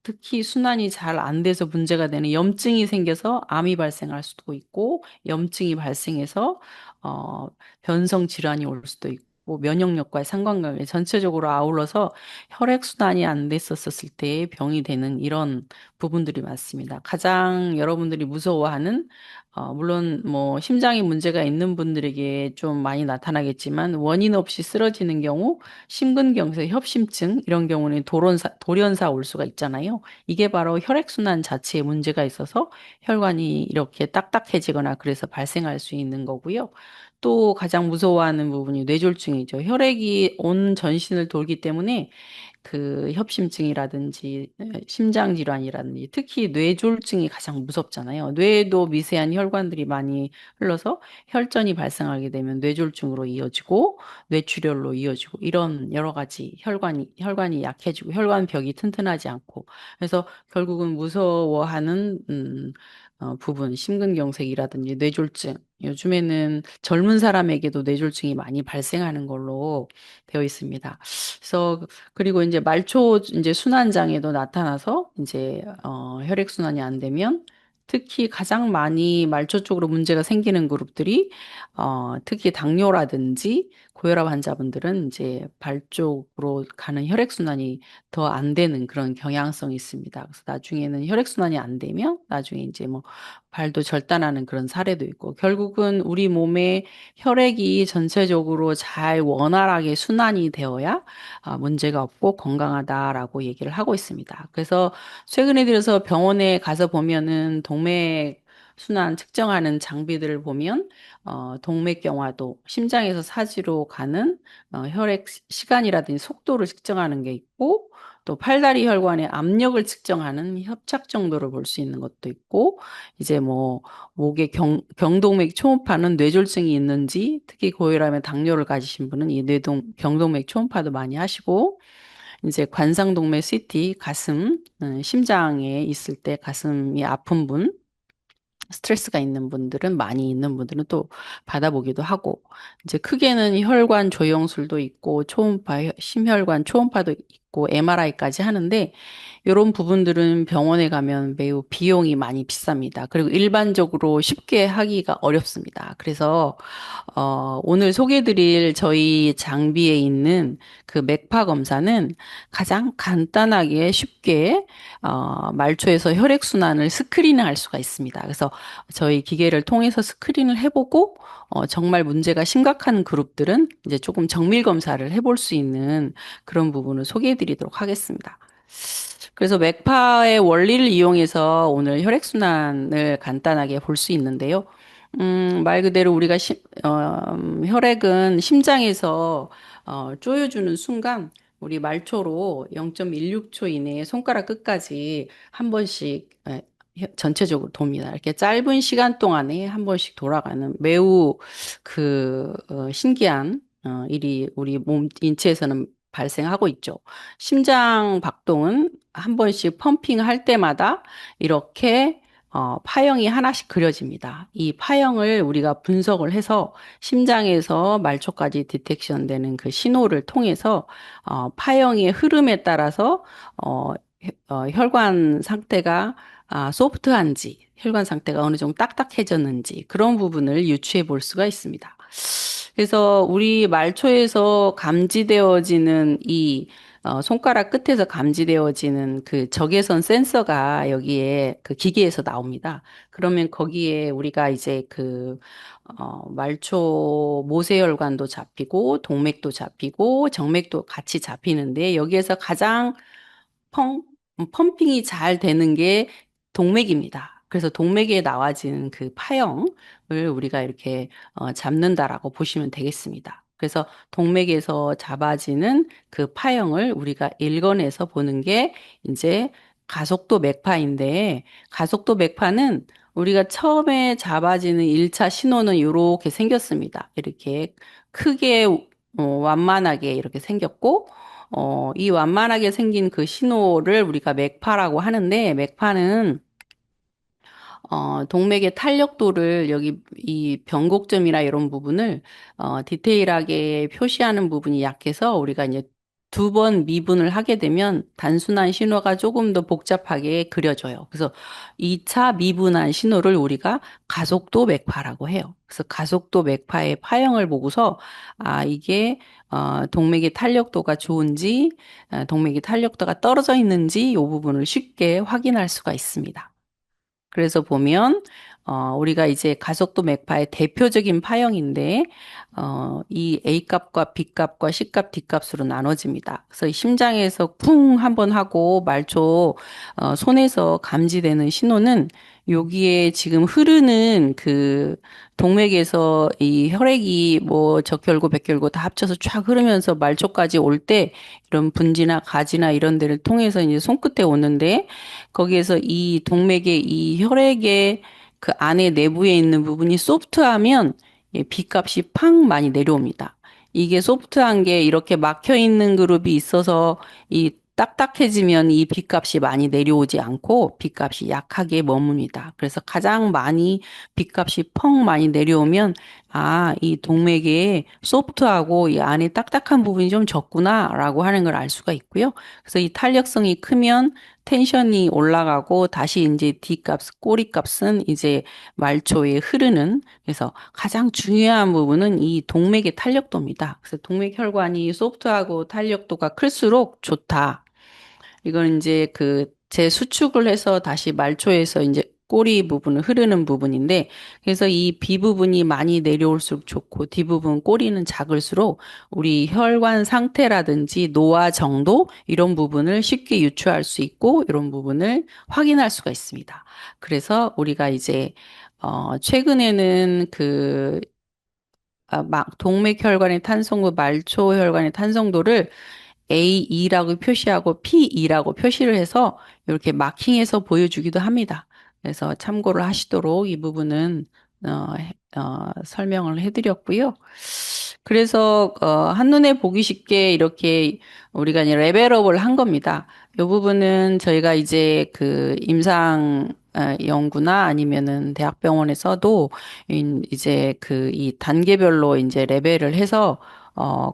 특히 순환이 잘 안 돼서 문제가 되는 염증이 생겨서 암이 발생할 수도 있고, 염증이 발생해서 어, 변성 질환이 올 수도 있고, 면역력과의 상관관계 전체적으로 아울러서 혈액순환이 안 됐었을 때 병이 되는 이런 부분들이 많습니다. 가장 여러분들이 무서워하는, 물론 뭐 심장에 문제가 있는 분들에게 좀 많이 나타나겠지만 원인 없이 쓰러지는 경우, 심근경색, 협심증 이런 경우는 돌연사 올 수가 있잖아요. 이게 바로 혈액순환 자체에 문제가 있어서 혈관이 이렇게 딱딱해지거나 그래서 발생할 수 있는 거고요. 또 가장 무서워하는 부분이 뇌졸중이죠. 혈액이 온 전신을 돌기 때문에 그 협심증이라든지 심장 질환이라든지 특히 뇌졸중이 가장 무섭잖아요. 뇌에도 미세한 혈관들이 많이 흘러서 혈전이 발생하게 되면 뇌졸중으로 이어지고 뇌출혈로 이어지고 이런 여러 가지 혈관이 약해지고 혈관벽이 튼튼하지 않고 그래서 결국은 무서워하는 부분 심근경색이라든지 뇌졸중 요즘에는 젊은 사람에게도 뇌졸중이 많이 발생하는 걸로 되어 있습니다. 그래서 그리고 이제 말초 이제 순환장애도 나타나서 이제 혈액 순환이 안 되면 특히 가장 많이 말초 쪽으로 문제가 생기는 그룹들이 특히 당뇨라든지 고혈압 환자분들은 이제 발 쪽으로 가는 혈액 순환이 더 안 되는 그런 경향성이 있습니다. 그래서 나중에는 혈액 순환이 안 되면 나중에 이제 뭐 발도 절단하는 그런 사례도 있고 결국은 우리 몸에 혈액이 전체적으로 잘 원활하게 순환이 되어야 문제가 없고 건강하다라고 얘기를 하고 있습니다. 그래서 최근에 들어서 병원에 가서 보면은 동맥 순환 측정하는 장비들을 보면 동맥경화도 심장에서 사지로 가는 혈액 시간이라든지 속도를 측정하는 게 있고 또 팔다리 혈관의 압력을 측정하는 협착 정도를 볼 수 있는 것도 있고, 이제 뭐 목에 경동맥 초음파는 뇌졸중이 있는지, 특히 고혈압에 당뇨를 가지신 분은 이 경동맥 초음파도 많이 하시고, 이제 관상동맥 CT, 가슴, 심장에 있을 때 가슴이 아픈 분, 스트레스가 있는 분들은 많이 있는 분들은 또 받아보기도 하고 이제 크게는 혈관 조영술도 있고 초음파 심혈관 초음파도 있고 MRI까지 하는데 이런 부분들은 병원에 가면 매우 비용이 많이 비쌉니다. 그리고 일반적으로 쉽게 하기가 어렵습니다. 그래서 오늘 소개드릴 저희 장비에 있는 그 맥파 검사는 가장 간단하게 쉽게 말초에서 혈액순환을 스크린할 수가 있습니다. 그래서 저희 기계를 통해서 스크린을 해보고 정말 문제가 심각한 그룹들은 이제 조금 정밀 검사를 해볼 수 있는 그런 부분을 소개해드리도록 하겠습니다. 그래서 맥파의 원리를 이용해서 오늘 혈액순환을 간단하게 볼 수 있는데요. 말 그대로 우리가 혈액은 심장에서 쪼여주는 순간 우리 말초로 0.16초 이내에 손가락 끝까지 한 번씩 전체적으로 돕니다. 이렇게 짧은 시간 동안에 한 번씩 돌아가는 매우 신기한 일이 우리 인체에서는 발생하고 있죠. 심장 박동은 한 번씩 펌핑할 때마다 이렇게 파형이 하나씩 그려집니다. 이 파형을 우리가 분석을 해서 심장에서 말초까지 디텍션 되는 그 신호를 통해서 파형의 흐름에 따라서 혈관 상태가 소프트한지, 혈관 상태가 어느 정도 딱딱해졌는지 그런 부분을 유추해 볼 수가 있습니다. 그래서 우리 말초에서 감지되어지는 손가락 끝에서 감지되어지는 그 적외선 센서가 여기에 그 기계에서 나옵니다. 그러면 거기에 우리가 이제 말초 모세혈관도 잡히고, 동맥도 잡히고, 정맥도 같이 잡히는데, 여기에서 가장 펑, 펌핑이 잘 되는 게 동맥입니다. 그래서 동맥에 나와지는 그 파형을 우리가 이렇게 잡는다라고 보시면 되겠습니다. 그래서 동맥에서 잡아지는 그 파형을 우리가 일건에서 보는 게 이제 가속도 맥파인데 가속도 맥파는 우리가 처음에 잡아지는 1차 신호는 이렇게 생겼습니다. 이렇게 크게 완만하게 이렇게 생겼고 이 완만하게 생긴 그 신호를 우리가 맥파라고 하는데, 맥파는 동맥의 탄력도를 여기 이 변곡점이나 이런 부분을 디테일하게 표시하는 부분이 약해서 우리가 이제 두 번 미분을 하게 되면 단순한 신호가 조금 더 복잡하게 그려져요. 그래서 2차 미분한 신호를 우리가 가속도 맥파라고 해요. 그래서 가속도 맥파의 파형을 보고서 이게 동맥의 탄력도가 좋은지 동맥의 탄력도가 떨어져 있는지 이 부분을 쉽게 확인할 수가 있습니다. 그래서 보면 우리가 이제 가속도 맥파의 대표적인 파형인데 이 A값과 B값과 C값, D값으로 나눠집니다. 그래서 이 심장에서 쿵 한번 하고 말초 손에서 감지되는 신호는 여기에 지금 흐르는 그 동맥에서 이 혈액이 뭐 적혈구, 백혈구 다 합쳐서 쫙 흐르면서 말초까지 올 때 이런 분지나 가지나 이런 데를 통해서 이제 손끝에 오는데 거기에서 이 동맥의 이 혈액의 그 안에 내부에 있는 부분이 소프트하면 B값이 팍 많이 내려옵니다. 이게 소프트한 게 이렇게 막혀 있는 그룹이 있어서 이 딱딱해지면 이 B값이 많이 내려오지 않고 B값이 약하게 머뭅니다. 그래서 가장 많이 B값이 펑 많이 내려오면 이 동맥에 소프트하고 이 안에 딱딱한 부분이 좀 적구나라고 하는 걸 알 수가 있고요. 그래서 이 탄력성이 크면 텐션이 올라가고 다시 이제 D값, 꼬리값은 이제 말초에 흐르는 그래서 가장 중요한 부분은 이 동맥의 탄력도입니다. 그래서 동맥 혈관이 소프트하고 탄력도가 클수록 좋다. 이건 이제 제 수축을 해서 다시 말초에서 이제 꼬리 부분을 흐르는 부분인데, 그래서 이 B 부분이 많이 내려올수록 좋고, D 부분 꼬리는 작을수록 우리 혈관 상태라든지 노화 정도 이런 부분을 쉽게 유추할 수 있고, 이런 부분을 확인할 수가 있습니다. 그래서 우리가 이제 최근에는 동맥 혈관의 탄성도, 말초 혈관의 탄성도를 A2라고 표시하고 P2라고 표시를 해서 이렇게 마킹해서 보여주기도 합니다. 그래서 참고를 하시도록 이 부분은 설명을 해드렸고요. 그래서 한눈에 보기 쉽게 이렇게 우리가 이제 레벨업을 한 겁니다. 이 부분은 저희가 이제 그 임상 연구나 아니면은 대학병원에서도 이제 그 이 단계별로 이제 레벨을 해서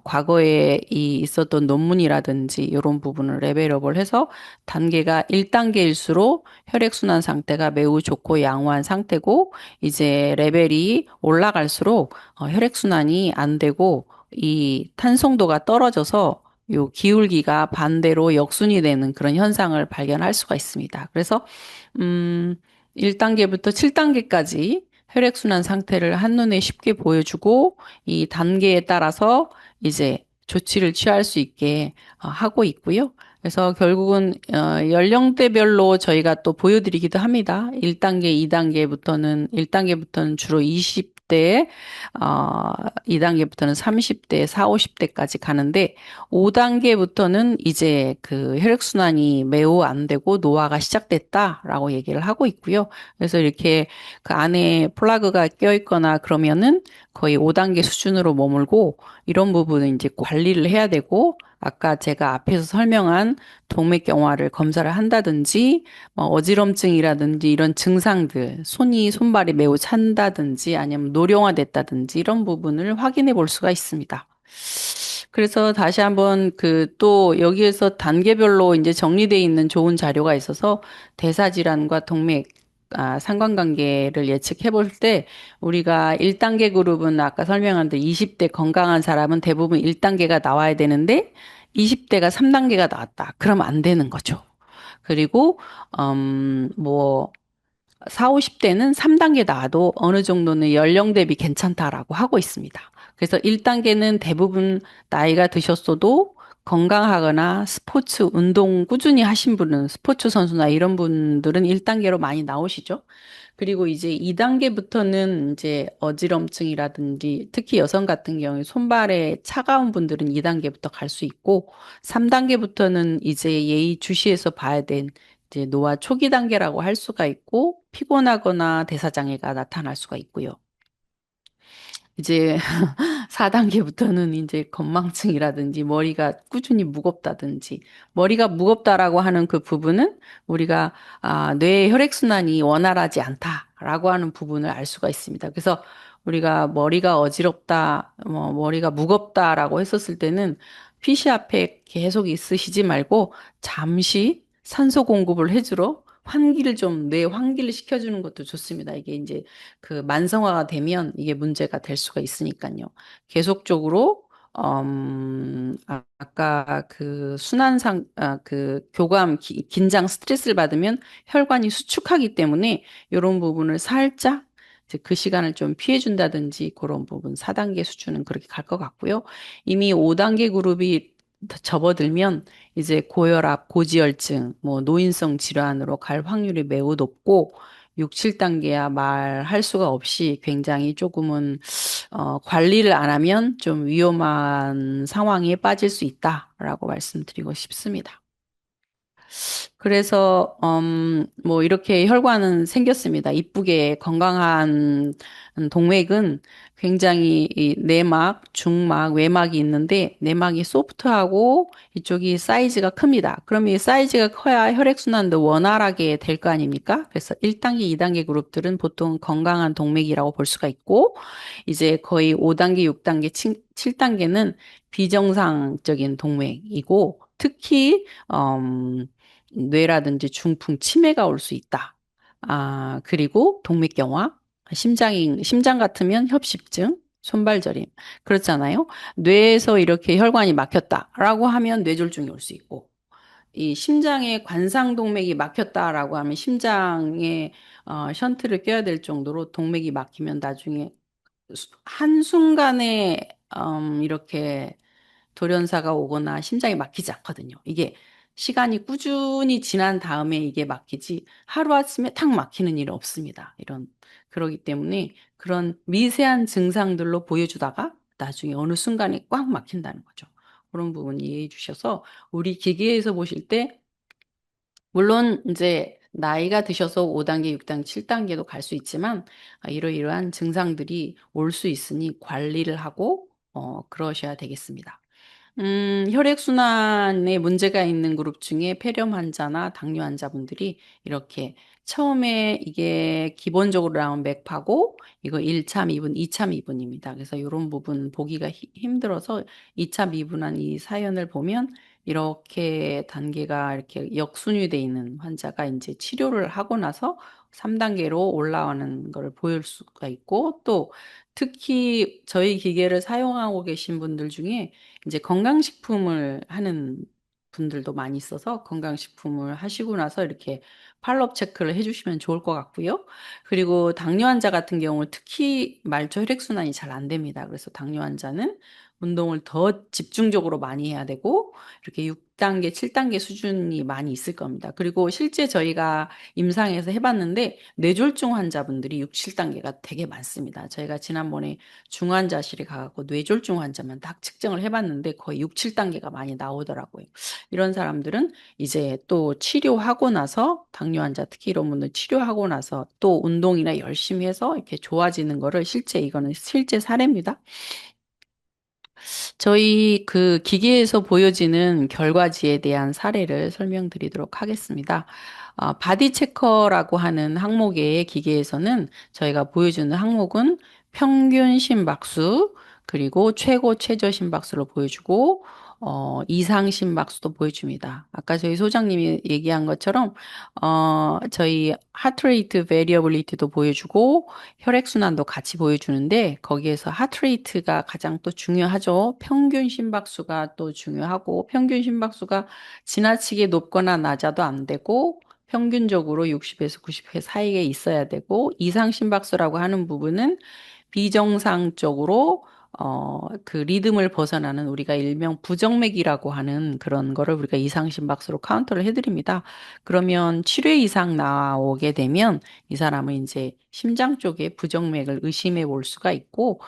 과거에 이 있었던 논문이라든지 이런 부분을 레벨업을 해서 단계가 1단계일수록 혈액순환 상태가 매우 좋고 양호한 상태고 이제 레벨이 올라갈수록 혈액순환이 안 되고 이 탄성도가 떨어져서 요 기울기가 반대로 역순이 되는 그런 현상을 발견할 수가 있습니다. 그래서 1단계부터 7단계까지 혈액순환 상태를 한눈에 쉽게 보여주고 이 단계에 따라서 이제 조치를 취할 수 있게 하고 있고요. 그래서 결국은 연령대별로 저희가 또 보여드리기도 합니다. 1단계, 2단계부터는 1단계부터는 주로 20대, 2단계부터는 30대, 4, 50대까지 가는데 5단계부터는 이제 그 혈액순환이 매우 안 되고 노화가 시작됐다라고 얘기를 하고 있고요. 그래서 이렇게 그 안에 플라그가 껴있거나 그러면은 거의 5단계 수준으로 머물고 이런 부분은 이제 관리를 해야 되고 아까 제가 앞에서 설명한 동맥경화를 검사를 한다든지 뭐 어지럼증이라든지 이런 증상들, 손발이 매우 찬다든지 아니면 노령화됐다든지 이런 부분을 확인해 볼 수가 있습니다. 그래서 다시 한번 그 또 여기에서 단계별로 이제 정리되어 있는 좋은 자료가 있어서 대사질환과 동맥 상관관계를 예측해 볼 때 우리가 1단계 그룹은 아까 설명한 대로 20대 건강한 사람은 대부분 1단계가 나와야 되는데 20대가 3단계가 나왔다. 그러면 안 되는 거죠. 그리고 뭐 4, 50대는 3단계 나와도 어느 정도는 연령 대비 괜찮다라고 하고 있습니다. 그래서 1단계는 대부분 나이가 드셨어도 건강하거나 스포츠 운동 꾸준히 하신 분은 스포츠 선수나 이런 분들은 1단계로 많이 나오시죠. 그리고 이제 2단계부터는 이제 어지럼증이라든지 특히 여성 같은 경우에 손발에 차가운 분들은 2단계부터 갈 수 있고 3단계부터는 이제 예의주시해서 봐야 된 이제 노화 초기 단계라고 할 수가 있고 피곤하거나 대사장애가 나타날 수가 있고요. 이제 4단계부터는 이제 건망증이라든지 머리가 꾸준히 무겁다든지 머리가 무겁다라고 하는 그 부분은 우리가 뇌의 혈액순환이 원활하지 않다라고 하는 부분을 알 수가 있습니다. 그래서 우리가 머리가 어지럽다, 뭐 머리가 무겁다라고 했었을 때는 PC 앞에 계속 있으시지 말고 잠시 산소 공급을 해주러 뇌 환기를 시켜주는 것도 좋습니다. 이게 이제 그 만성화가 되면 이게 문제가 될 수가 있으니까요. 계속적으로 아까 그 그 교감, 긴장, 스트레스를 받으면 혈관이 수축하기 때문에 이런 부분을 살짝 이제 그 시간을 좀 피해준다든지 그런 부분 4단계 수준은 그렇게 갈 것 같고요. 이미 5단계 그룹이 접어들면 이제 고혈압, 고지혈증, 뭐 노인성 질환으로 갈 확률이 매우 높고 6, 7단계야 말할 수가 없이 굉장히 조금은 관리를 안 하면 좀 위험한 상황에 빠질 수 있다라고 말씀드리고 싶습니다. 그래서 뭐 이렇게 혈관은 생겼습니다. 이쁘게 건강한 동맥은 굉장히 이 내막, 중막, 외막이 있는데 내막이 소프트하고 이쪽이 사이즈가 큽니다. 그럼 이 사이즈가 커야 혈액순환도 원활하게 될 거 아닙니까? 그래서 1단계, 2단계 그룹들은 보통 건강한 동맥이라고 볼 수가 있고 이제 거의 5단계, 6단계, 7단계는 비정상적인 동맥이고 특히 뇌라든지 중풍 치매가 올 수 있다. 그리고 동맥경화, 심장 같으면 협심증, 손발저림. 그렇잖아요. 뇌에서 이렇게 혈관이 막혔다라고 하면 뇌졸중이 올 수 있고, 이 심장에 관상동맥이 막혔다라고 하면 심장에 션트를 껴야 될 정도로 동맥이 막히면 나중에 한순간에 이렇게 돌연사가 오거나 심장이 막히지 않거든요. 이게 시간이 꾸준히 지난 다음에 이게 막히지 하루아침에 탁 막히는 일은 없습니다. 그러기 때문에 그런 미세한 증상들로 보여주다가 나중에 어느 순간에 꽉 막힌다는 거죠. 그런 부분 이해해 주셔서 우리 기계에서 보실 때 물론 이제 나이가 드셔서 5단계, 6단계, 7단계도 갈 수 있지만 이러이러한 증상들이 올 수 있으니 관리를 하고 그러셔야 되겠습니다. 혈액순환에 문제가 있는 그룹 중에 폐렴 환자나 당뇨 환자분들이 이렇게 처음에 이게 기본적으로 나온 맥파고 이거 1차 미분, 2차 미분입니다. 그래서 이런 부분 보기가 힘들어서 2차 미분한 이 사연을 보면 이렇게 단계가 이렇게 역순위돼 있는 환자가 이제 치료를 하고 나서 3단계로 올라가는 걸 보일 수가 있고 또 특히 저희 기계를 사용하고 계신 분들 중에 이제 건강식품을 하는 분들도 많이 있어서 건강식품을 하시고 나서 이렇게 팔로업 체크를 해주시면 좋을 것 같고요. 그리고 당뇨 환자 같은 경우 특히 말초 혈액순환이 잘 안 됩니다. 그래서 당뇨 환자는 운동을 더 집중적으로 많이 해야 되고 이렇게 6단계, 7단계 수준이 많이 있을 겁니다. 그리고 실제 저희가 임상에서 해봤는데 뇌졸중 환자분들이 6, 7단계가 되게 많습니다. 저희가 지난번에 중환자실에 가갖고 뇌졸중 환자만 딱 측정을 해봤는데 거의 6, 7단계가 많이 나오더라고요. 이런 사람들은 이제 또 치료하고 나서 당뇨 환자 특히 이런 분들 치료하고 나서 또 운동이나 열심히 해서 이렇게 좋아지는 거를 실제 이거는 실제 사례입니다. 저희 그 기계에서 보여지는 결과지에 대한 사례를 설명드리도록 하겠습니다. 바디 체커라고 하는 항목의 기계에서는 저희가 보여주는 항목은 평균 심박수, 그리고 최고 최저 심박수를 보여주고, 이상 심박수도 보여줍니다. 아까 저희 소장님이 얘기한 것처럼, 저희 하트레이트 베리어블리티도 보여주고, 혈액순환도 같이 보여주는데 거기에서 하트레이트가 가장 또 중요하죠. 평균 심박수가 또 중요하고 평균 심박수가 지나치게 높거나 낮아도 안 되고 평균적으로 60에서 90회 사이에 있어야 되고 이상 심박수라고 하는 부분은 비정상적으로 그 리듬을 벗어나는 우리가 일명 부정맥이라고 하는 그런 거를 우리가 이상 심박수로 카운터를 해드립니다. 그러면 7회 이상 나오게 되면 이 사람은 이제 심장 쪽에 부정맥을 의심해 볼 수가 있고,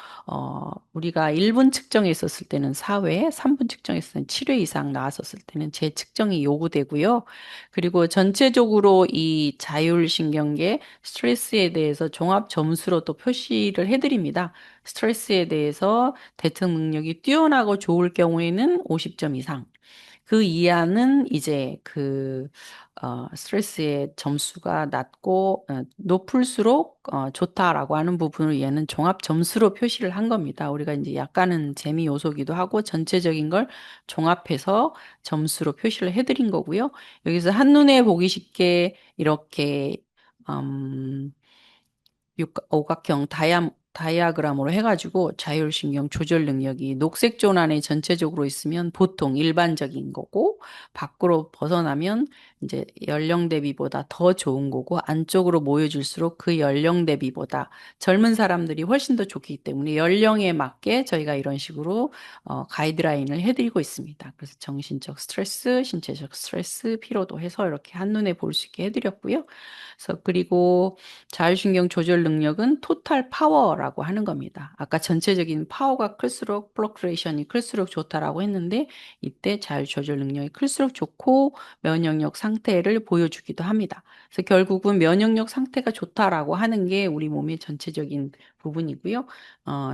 우리가 1분 측정했었을 때는 4회, 3분 측정했을 때는 7회 이상 나왔었을 때는 재측정이 요구되고요. 그리고 전체적으로 이 자율신경계 스트레스에 대해서 종합 점수로 또 표시를 해드립니다. 스트레스에 대해서 대처 능력이 뛰어나고 좋을 경우에는 50점 이상, 그 이하는 이제 스트레스의 점수가 낮고, 높을수록, 좋다라고 하는 부분을 얘는 종합 점수로 표시를 한 겁니다. 우리가 이제 약간은 재미 요소기도 하고 전체적인 걸 종합해서 점수로 표시를 해드린 거고요. 여기서 한눈에 보기 쉽게 이렇게, 음, 오각형 다이아그램으로 해가지고 자율신경 조절 능력이 녹색 존 안에 전체적으로 있으면 보통 일반적인 거고 밖으로 벗어나면 이제 연령 대비보다 더 좋은 거고 안쪽으로 모여질수록 그 연령 대비보다 젊은 사람들이 훨씬 더 좋기 때문에 연령에 맞게 저희가 이런 식으로 가이드라인을 해드리고 있습니다. 그래서 정신적 스트레스, 신체적 스트레스, 피로도 해서 이렇게 한눈에 볼 수 있게 해드렸고요. 그래서 그리고 자율신경 조절 능력은 토탈 파워라고 하는 겁니다. 아까 전체적인 파워가 클수록 플럭트레이션이 클수록 좋다라고 했는데 이때 자율 조절 능력이 클수록 좋고 면역력 상태를 보여주기도 합니다. 그래서 결국은 면역력 상태가 좋다라고 하는 게 우리 몸의 전체적인 부분이고요.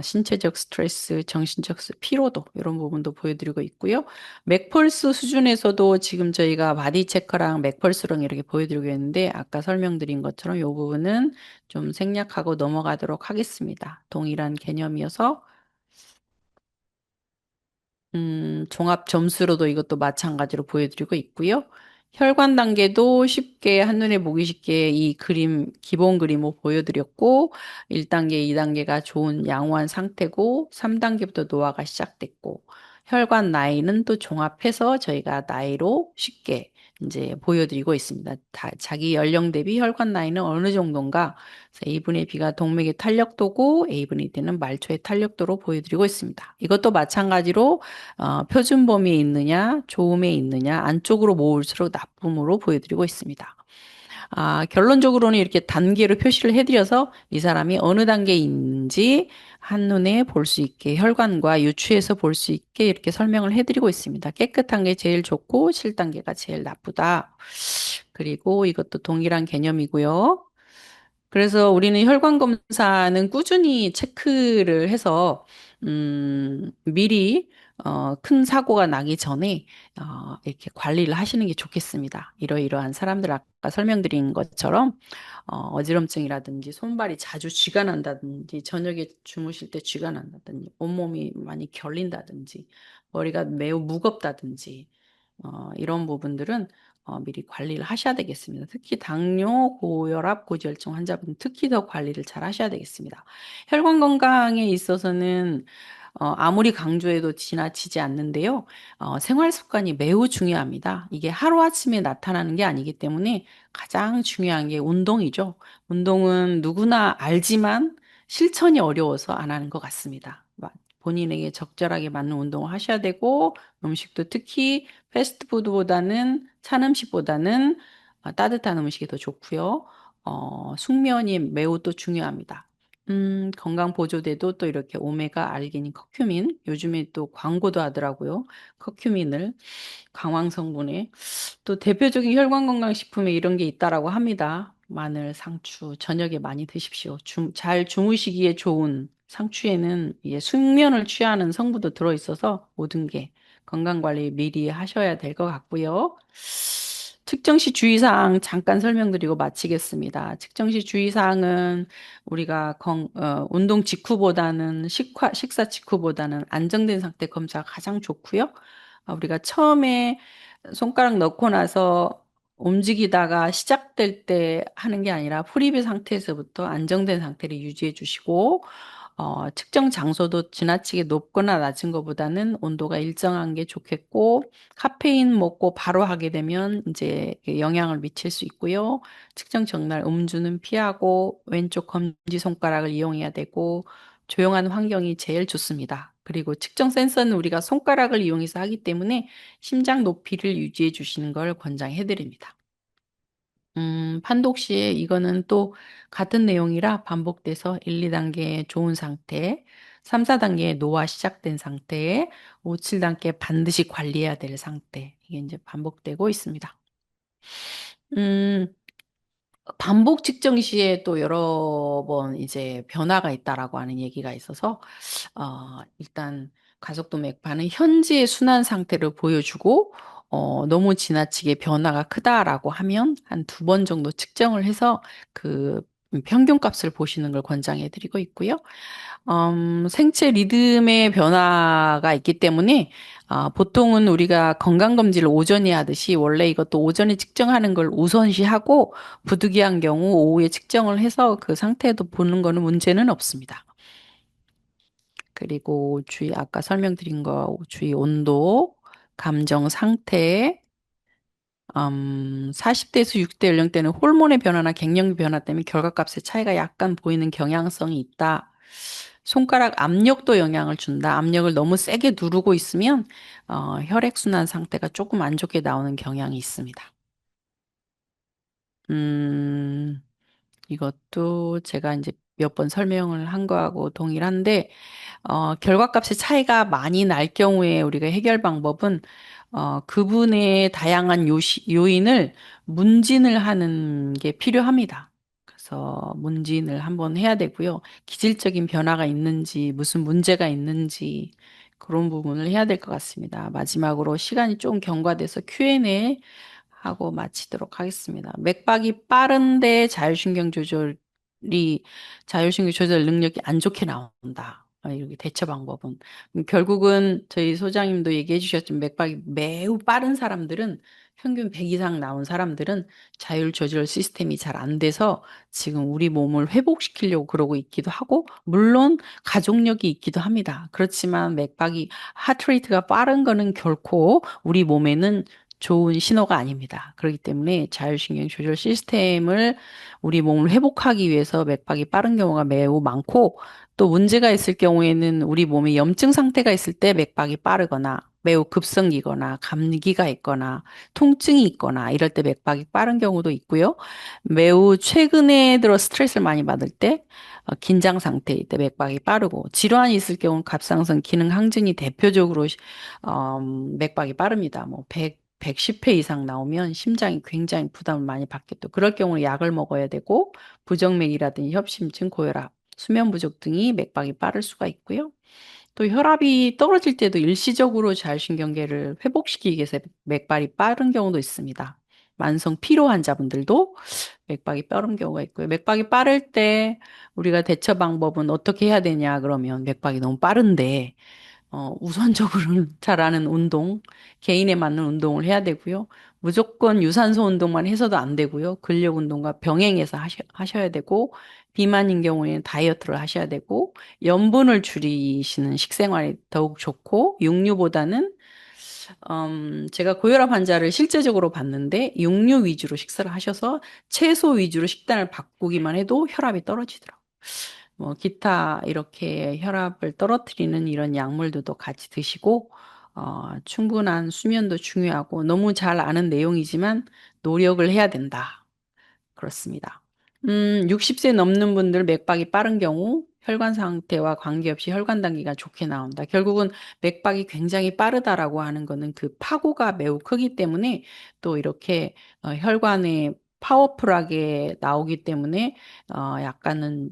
신체적 스트레스, 정신적 피로도 이런 부분도 보여드리고 있고요. 맥펄스 수준에서도 지금 저희가 바디 체커랑 맥펄스랑 이렇게 보여드리고 있는데 아까 설명드린 것처럼 이 부분은 좀 생략하고 넘어가도록 하겠습니다. 동일한 개념이어서 종합 점수로도 이것도 마찬가지로 보여드리고 있고요. 혈관 단계도 쉽게 한눈에 보기 쉽게 이 그림, 기본 그림을 보여드렸고, 1단계, 2단계가 좋은 양호한 상태고, 3단계부터 노화가 시작됐고, 혈관 나이는 또 종합해서 저희가 나이로 쉽게 이제 보여드리고 있습니다. 자기 연령 대비 혈관 나이는 어느 정도인가? 그래서 A분의 B가 동맥의 탄력도고 A분의 D는 말초의 탄력도로 보여드리고 있습니다. 이것도 마찬가지로 표준 범위에 있느냐, 좋음에 있느냐, 안쪽으로 모을수록 나쁨으로 보여드리고 있습니다. 결론적으로는 이렇게 단계로 표시를 해드려서 이 사람이 어느 단계인지 한눈에 볼 수 있게 혈관과 유추해서 볼 수 있게 이렇게 설명을 해드리고 있습니다. 깨끗한 게 제일 좋고 7단계가 제일 나쁘다. 그리고 이것도 동일한 개념이고요. 그래서 우리는 혈관 검사는 꾸준히 체크를 해서 미리 큰 사고가 나기 전에 이렇게 관리를 하시는 게 좋겠습니다. 이러이러한 사람들 아까 설명드린 것처럼 어지럼증이라든지 손발이 자주 쥐가 난다든지 저녁에 주무실 때 쥐가 난다든지 온몸이 많이 결린다든지 머리가 매우 무겁다든지 이런 부분들은 미리 관리를 하셔야 되겠습니다. 특히 당뇨, 고혈압, 고지혈증 환자분 특히 더 관리를 잘 하셔야 되겠습니다. 혈관 건강에 있어서는 아무리 강조해도 지나치지 않는데요. 생활 습관이 매우 중요합니다. 이게 하루아침에 나타나는 게 아니기 때문에 가장 중요한 게 운동이죠. 운동은 누구나 알지만 실천이 어려워서 안 하는 것 같습니다. 본인에게 적절하게 맞는 운동을 하셔야 되고 음식도 특히 패스트푸드보다는 찬 음식보다는 따뜻한 음식이 더 좋고요. 숙면이 매우 또 중요합니다. 건강보조제도 또 이렇게 오메가, 알기닌, 커큐민, 요즘에 또 광고도 하더라고요. 커큐민을 강황 성분에 또 대표적인 혈관건강식품에 이런 게 있다라고 합니다. 마늘, 상추, 저녁에 많이 드십시오. 잘 주무시기에 좋은 상추에는 숙면을 취하는 성분도 들어있어서 모든 게 건강관리 미리 하셔야 될 것 같고요. 측정시 주의사항 잠깐 설명드리고 마치겠습니다. 측정시 주의사항은 우리가 운동 직후보다는 식사 직후보다는 안정된 상태 검사가 가장 좋고요. 우리가 처음에 손가락 넣고 나서 움직이다가 시작될 때 하는 게 아니라 프리뷰 상태에서부터 안정된 상태를 유지해 주시고, 측정 장소도 지나치게 높거나 낮은 것보다는 온도가 일정한 게 좋겠고, 카페인 먹고 바로 하게 되면 이제 영향을 미칠 수 있고요. 측정 전날 음주는 피하고, 왼쪽 검지 손가락을 이용해야 되고, 조용한 환경이 제일 좋습니다. 그리고 측정 센서는 우리가 손가락을 이용해서 하기 때문에 심장 높이를 유지해 주시는 걸 권장해 드립니다. 판독 시에 이거는 또 같은 내용이라 반복돼서 1, 2단계 좋은 상태, 3, 4단계 노화 시작된 상태, 5, 7단계 반드시 관리해야 될 상태. 이게 이제 반복되고 있습니다. 음, 반복 측정 시에 또 여러 번 이제 변화가 있다라고 하는 얘기가 있어서 일단 가속도 맥반은 현재의 순환 상태를 보여주고 너무 지나치게 변화가 크다라고 하면 한 두 번 정도 측정을 해서 그 평균값을 보시는 걸 권장해 드리고 있고요. 생체 리듬의 변화가 있기 때문에 보통은 우리가 건강검진을 오전에 하듯이 원래 이것도 오전에 측정하는 걸 우선시하고 부득이한 경우 오후에 측정을 해서 그 상태도 보는 거는 문제는 없습니다. 그리고 아까 설명드린 거 주의 온도, 감정 상태, 40대에서 60대 연령대는 호르몬의 변화나 갱년기 변화 때문에 결과값의 차이가 약간 보이는 경향성이 있다. 손가락 압력도 영향을 준다. 압력을 너무 세게 누르고 있으면 혈액순환 상태가 조금 안 좋게 나오는 경향이 있습니다. 음, 이것도 제가 이제 몇 번 설명을 한 거하고 동일한데, 결과값의 차이가 많이 날 경우에 우리가 해결 방법은 그분의 다양한 요인을 문진을 하는 게 필요합니다. 그래서 문진을 한번 해야 되고요. 기질적인 변화가 있는지, 무슨 문제가 있는지 그런 부분을 해야 될 것 같습니다. 마지막으로 시간이 좀 경과돼서 Q&A 하고 마치도록 하겠습니다. 맥박이 빠른데 자율신경 조절 능력이 안 좋게 나온다. 이렇게 대처 방법은 결국은 저희 소장님도 얘기해 주셨지만 맥박이 매우 빠른 사람들은 평균 100 이상 나온 사람들은 자율 조절 시스템이 잘 안 돼서 지금 우리 몸을 회복시키려고 그러고 있기도 하고 물론 가족력이 있기도 합니다. 그렇지만 맥박이 하트레이트가 빠른 거는 결코 우리 몸에는 좋은 신호가 아닙니다. 그렇기 때문에 자율신경 조절 시스템을 우리 몸을 회복하기 위해서 맥박이 빠른 경우가 매우 많고 또 문제가 있을 경우에는 우리 몸에 염증 상태가 있을 때 맥박이 빠르거나 매우 급성기거나 감기가 있거나 통증이 있거나 이럴 때 맥박이 빠른 경우도 있고요. 매우 최근에 들어 스트레스를 많이 받을 때 긴장 상태일 때 맥박이 빠르고 질환이 있을 경우는 갑상선 기능 항진이 대표적으로 맥박이 빠릅니다. 뭐 110회 이상 나오면 심장이 굉장히 부담을 많이 받겠죠. 그럴 경우는 약을 먹어야 되고 부정맥이라든지 협심증, 고혈압, 수면 부족 등이 맥박이 빠를 수가 있고요. 또 혈압이 떨어질 때도 일시적으로 자율신경계를 회복시키기 위해서 맥박이 빠른 경우도 있습니다. 만성 피로 환자분들도 맥박이 빠른 경우가 있고요. 맥박이 빠를 때 우리가 대처 방법은 어떻게 해야 되냐 그러면 맥박이 너무 빠른데 우선적으로는 잘하는 운동, 개인에 맞는 운동을 해야 되고요. 무조건 유산소 운동만 해서도 안 되고요. 근력 운동과 병행해서 하셔야 되고, 비만인 경우에는 다이어트를 하셔야 되고, 염분을 줄이시는 식생활이 더욱 좋고, 육류보다는, 제가 고혈압 환자를 실제적으로 봤는데, 육류 위주로 식사를 하셔서 채소 위주로 식단을 바꾸기만 해도 혈압이 떨어지더라고요. 뭐 기타 이렇게 혈압을 떨어뜨리는 이런 약물들도 같이 드시고 충분한 수면도 중요하고 너무 잘 아는 내용이지만 노력을 해야 된다. 그렇습니다. 60세 넘는 분들 맥박이 빠른 경우 혈관 상태와 관계없이 혈관 단계가 좋게 나온다. 결국은 맥박이 굉장히 빠르다라고 하는 거는 그 파고가 매우 크기 때문에 또 이렇게 혈관에 파워풀하게 나오기 때문에 약간은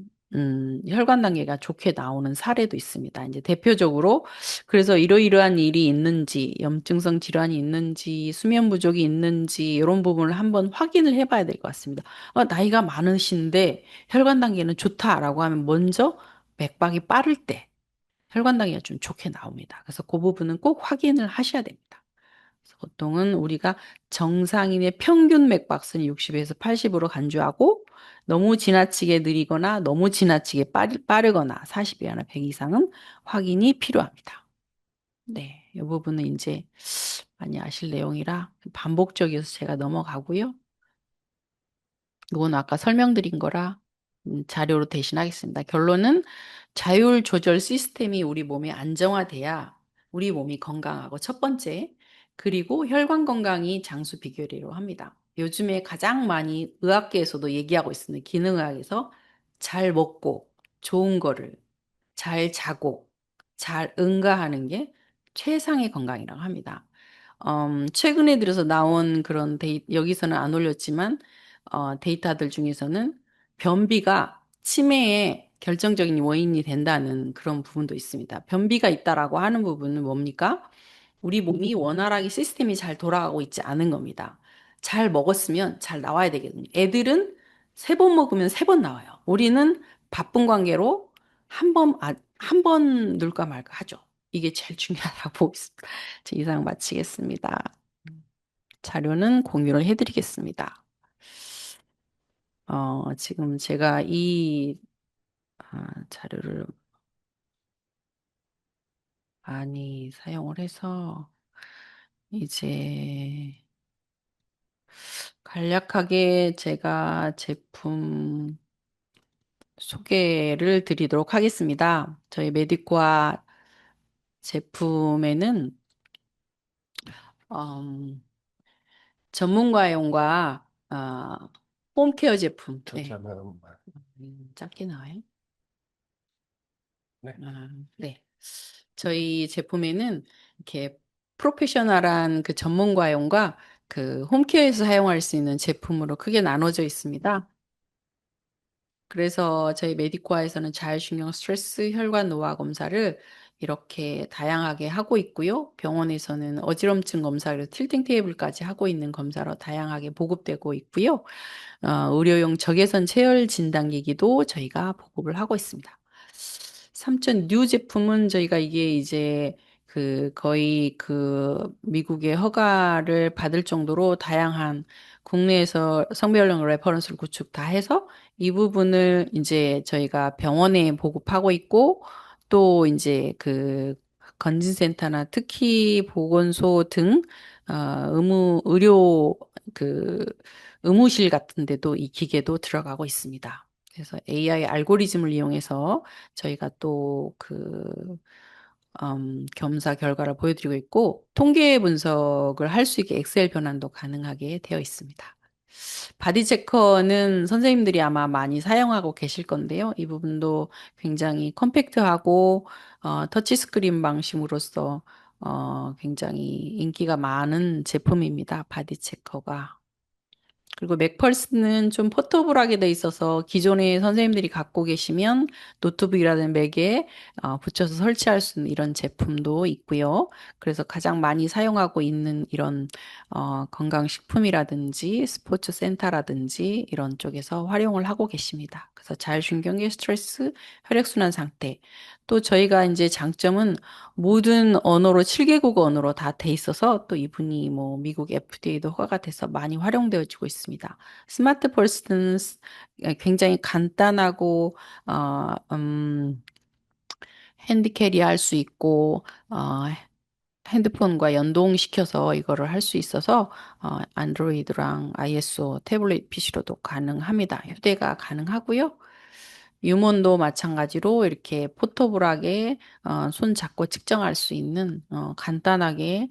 혈관 단계가 좋게 나오는 사례도 있습니다. 이제 대표적으로 그래서 이러이러한 일이 있는지, 염증성 질환이 있는지, 수면 부족이 있는지 이런 부분을 한번 확인을 해봐야 될 것 같습니다. 나이가 많으신데 혈관 단계는 좋다라고 하면 먼저 맥박이 빠를 때 혈관 단계가 좀 좋게 나옵니다. 그래서 그 부분은 꼭 확인을 하셔야 됩니다. 그래서 보통은 우리가 정상인의 평균 맥박수는 60에서 80으로 간주하고 너무 지나치게 느리거나 너무 지나치게 빠르거나 40이나 100 이상은 확인이 필요합니다. 네, 이 부분은 이제 많이 아실 내용이라 반복적이어서 제가 넘어가고요. 이건 아까 설명드린 거라 자료로 대신하겠습니다. 결론은 자율 조절 시스템이 우리 몸에 안정화돼야 우리 몸이 건강하고 첫 번째, 그리고 혈관 건강이 장수 비결이라고 합니다. 요즘에 가장 많이 의학계에서도 얘기하고 있습니다. 기능의학에서 잘 먹고 좋은 거를 잘 자고 잘 응가하는 게 최상의 건강이라고 합니다. 최근에 들어서 나온 그런 여기서는 안 올렸지만, 데이터들 중에서는 변비가 치매의 결정적인 원인이 된다는 그런 부분도 있습니다. 변비가 있다라고 하는 부분은 뭡니까? 우리 몸이 원활하게 시스템이 잘 돌아가고 있지 않은 겁니다. 잘 먹었으면 잘 나와야 되거든요. 애들은 3번 먹으면 3번 나와요. 우리는 바쁜 관계로 한 번 넣을까 말까 하죠. 이게 제일 중요하다고 보고 있습니다. 제 이상 마치겠습니다. 자료는 공유를 해드리겠습니다. 지금 제가 이 자료를 많이 사용을 해서 이제 간략하게 제가 제품 소개를 드리도록 하겠습니다. 저희 메디코아 제품에는 음, 전문가용과 홈케어 제품. 네. 잠깐만. 작게 나와요? 네. 네. 저희 제품에는 이렇게 프로페셔널한 그 전문가용과 그 홈케어에서 사용할 수 있는 제품으로 크게 나눠져 있습니다. 그래서 저희 메디코아에서는 자율신경 스트레스 혈관 노화 검사를 이렇게 다양하게 하고 있고요. 병원에서는 어지럼증 검사를 틸팅 테이블까지 하고 있는 검사로 다양하게 보급되고 있고요. 의료용 적외선 체열 진단기기도 저희가 보급을 하고 있습니다. 3천 뉴 제품은 저희가 이게 이제 그 거의 그 미국의 허가를 받을 정도로 다양한 국내에서 성별용 레퍼런스를 구축 다 해서 이 부분을 이제 저희가 병원에 보급하고 있고 또 이제 그 건진센터나 특히 보건소 등 의료 그 의무실 같은 데도 이 기계도 들어가고 있습니다. 그래서 AI 알고리즘을 이용해서 저희가 또 그 겸사 결과를 보여드리고 있고, 통계 분석을 할 수 있게 엑셀 변환도 가능하게 되어 있습니다. 바디 체커는 선생님들이 아마 많이 사용하고 계실 건데요. 이 부분도 굉장히 컴팩트하고 터치 스크린 방식으로서 굉장히 인기가 많은 제품입니다. 바디 체커가. 그리고 맥펄스는 좀 포터블하게 돼 있어서 기존에 선생님들이 갖고 계시면 노트북이라든 맥에 붙여서 설치할 수 있는 이런 제품도 있고요. 그래서 가장 많이 사용하고 있는 이런 건강식품이라든지 스포츠 센터라든지 이런 쪽에서 활용을 하고 계십니다. 그래서 자율신경계 스트레스, 혈액순환 상태. 또 저희가 이제 장점은 모든 언어로 7개국 언어로 다 돼 있어서 또 이분이 뭐 미국 FDA도 허가가 돼서 많이 활용되어지고 있습니다. 스마트 펄스는 굉장히 간단하고 어, 음, 핸디캐리 할 수 있고 핸드폰과 연동시켜서 이거를 할 수 있어서 안드로이드랑 iOS 태블릿 PC로도 가능합니다. 휴대가 가능하고요. 유몬도 마찬가지로 이렇게 포터블하게 손 잡고 측정할 수 있는 간단하게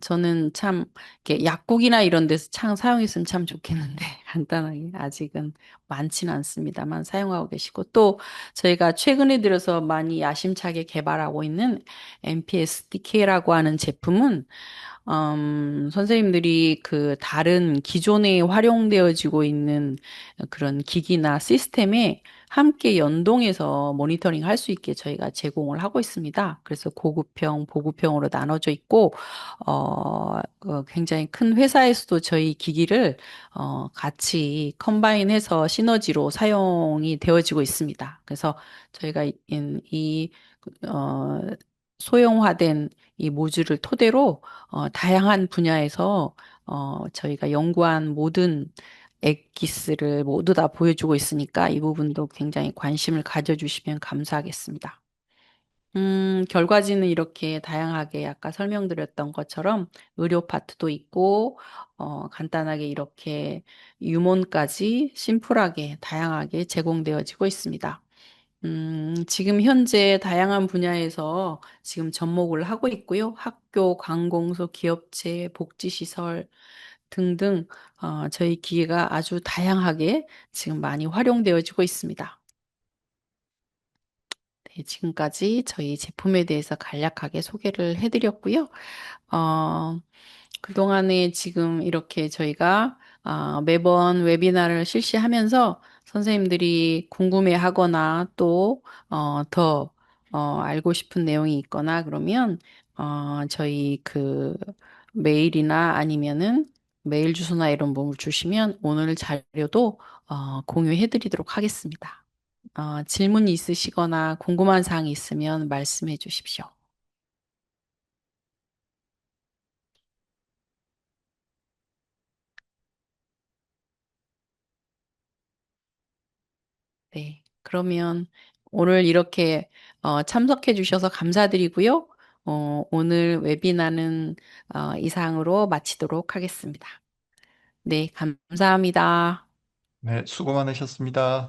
저는 참 이렇게 약국이나 이런 데서 참 사용했으면 참 좋겠는데 간단하게 아직은 많지는 않습니다만 사용하고 계시고 또 저희가 최근에 들어서 많이 야심차게 개발하고 있는 MPSDK라고 하는 제품은 선생님들이 그 다른 기존에 활용되어지고 있는 그런 기기나 시스템에 함께 연동해서 모니터링 할 수 있게 저희가 제공을 하고 있습니다. 그래서 고급형, 보급형으로 나눠져 있고, 굉장히 큰 회사에서도 저희 기기를, 같이 컴바인해서 시너지로 사용이 되어지고 있습니다. 그래서 저희가 어, 소형화된 이 모듈을 토대로 다양한 분야에서 저희가 연구한 모든 엑기스를 모두 다 보여주고 있으니까 이 부분도 굉장히 관심을 가져주시면 감사하겠습니다. 결과지는 이렇게 다양하게 아까 설명드렸던 것처럼 의료 파트도 있고, 간단하게 이렇게 유몬까지 심플하게 다양하게 제공되어지고 있습니다. 지금 현재 다양한 분야에서 지금 접목을 하고 있고요. 학교, 관공서, 기업체, 복지시설 등등 저희 기계가 아주 다양하게 지금 많이 활용되어지고 있습니다. 네, 지금까지 저희 제품에 대해서 간략하게 소개를 해드렸고요. 어, 그동안에 지금 이렇게 저희가 매번 웨비나를 실시하면서 선생님들이 궁금해하거나 또 더 알고 싶은 내용이 있거나 그러면 저희 그 메일이나 아니면은 메일 주소나 이런 부분을 주시면 오늘 자료도 공유해드리도록 하겠습니다. 질문이 있으시거나 궁금한 사항이 있으면 말씀해 주십시오. 네. 그러면 오늘 이렇게 참석해 주셔서 감사드리고요. 오늘 웨비나는 이상으로 마치도록 하겠습니다. 네, 감사합니다. 네, 수고 많으셨습니다.